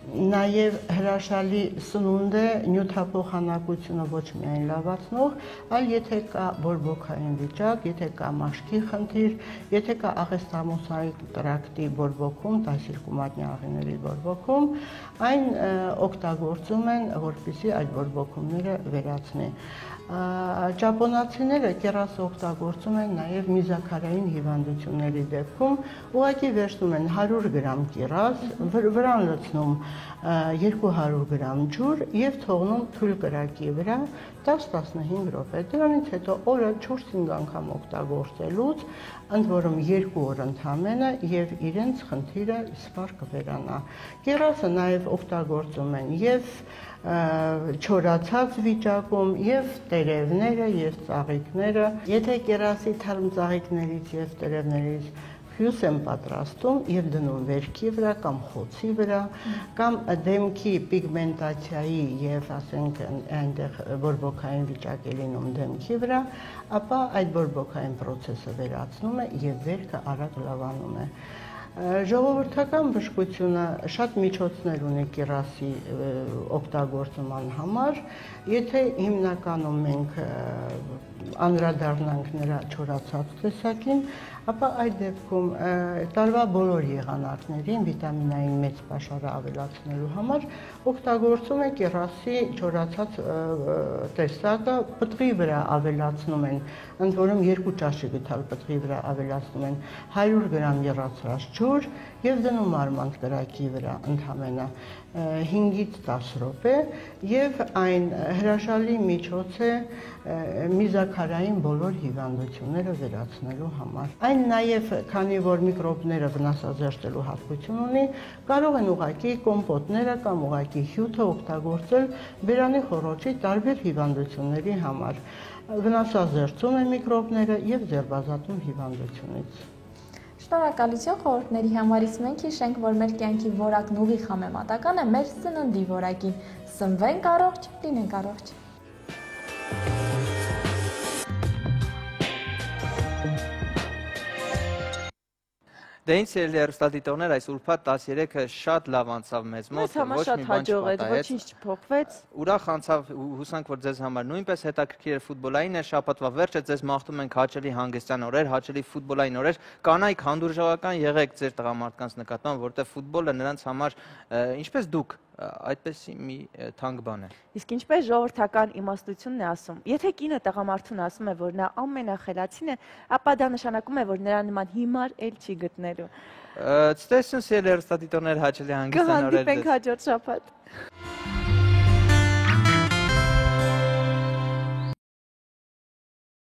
նաև հրաշալի սնունդ է նյութափոխանակությունը ոչ միայն լավացնող, այլ եթե կա բորբոքային վիճակ, եթե կա մաշկի խնդիր, եթե կա աղեստամոքսային տրակտի բորբոքում, տասիրկումատնյա աղիների բորբոքում, այն օգտագործում են, որպեսզի այդ բորբոքումները վերացնի։ Ճապոնացիները կերասը օգտագործում են նաև միզաքարային հիվանդությունների դեպքում, ուղղակի վերցնում են 100 գրամ կերաս, վրան լցնում 200 գրամ ջուր եւ թողնում թույլ կրակի վրա 10-15 րոպե։ Դրանից հետո օրը 4-5 անգամ օգտագործելուց ընդ որում 2 օր ընդամենը եւ իրենց խնդիրը սպառ կվերանա։ Կերասը նաեւ օգտագործում են եւ չորացած վիճակում եւ տերևները եւ ծաղիկները, եթե կերասի թարմ ծաղիկներից եւ տերևներից հյուս են պատրաստում եւ դնում վերքի վրա կամ խոցի վրա կամ դեմքի պիգմենտացիայի եւ ասենք այնտեղ բորբոքային վիճակ է լինում դեմքի վրա, ապա այդ բորբոքային process-ը վերացնում է եւ վերքը արագ լավանում է։ Ժողովրդական բժշկությունը շատ միջոցներ ունի կերասի օգտագործման համար, եթե հիմնականում մենք անդրադառնանք նրա չորացած տեսակին, ապա այդ դեպքում տարվա բոլոր եղանակներին վիտամինային մեծ պաշարը ավելացնելու համար օգտագործում է կերասի չորացած տեսակը, պտղի վրա ավելացնում են, ընդ որում 2 ճաշի գթալ պտղի վրա ավելացնում են 100 գրամ եռացրած ջուր եւ դնում արմանդ կրակի վրա ընդամենը 5-ից 10 րոպե եւ այն հրաշալի միջոց է միզաքարային բոլոր հիվանդությունները վերացնելու համար։ Այն նաեւ քանի որ միկրոբները վնասազերծելու հատկություն ունի, կարող են ուղղակի կոմպոտները կամ ուղղակի հյութը օգտագործել բերանի խոռոչի տարբեր հիվանդությունների համար։ Վնասազերծում է միկրոբները եւ ձերբազատում հիվանդությունից։ Շնորհակալություն խորհուրդների համարից մենք հիշենք, որ մեր կյանքի որակն ուղիղ համեմատական է մեր սննդի որակին։ Սնվենք առողջ, լինենք առողջ։ Դե ինձ սիրելի հեռուստադիտողներ, այս ուրբաթ 13-ը շատ լավ անցավ մեզ մոտ, ոչ մի բան չպատահեց, ոչինչ չփոխվեց։ Ուրախ անցավ, հուսանք, որ ձեզ համար նույնպես հետաքրքիր էր ֆուտբոլային է շաբաթվա վերջը, ձեզ մաղթում ենք հաճելի հանգստյան օրեր, հաճելի ֆուտբոլային օրեր, կանայք հանդուրժողական եղեք ձեր տղամարդկանց նկատմամբ, որտեղ ֆուտբոլը նրանց համար ինչպես դուք այդպես մի թանկ բան է։ Իսկ ինչպես ժողովրդական իմաստությունն է ասում, եթե կինը տղամարդուն ասում է, որ նա ամենախելացին է, ապա դա նշանակում է, որ նրա նման հիմար էլ չի գտնելու։ Ցտեսություն սիրելի հեռուստադիտողներ, հաճելի հանգստյան օրեր։ Կհանդիպենք հաջորդ շաբաթ։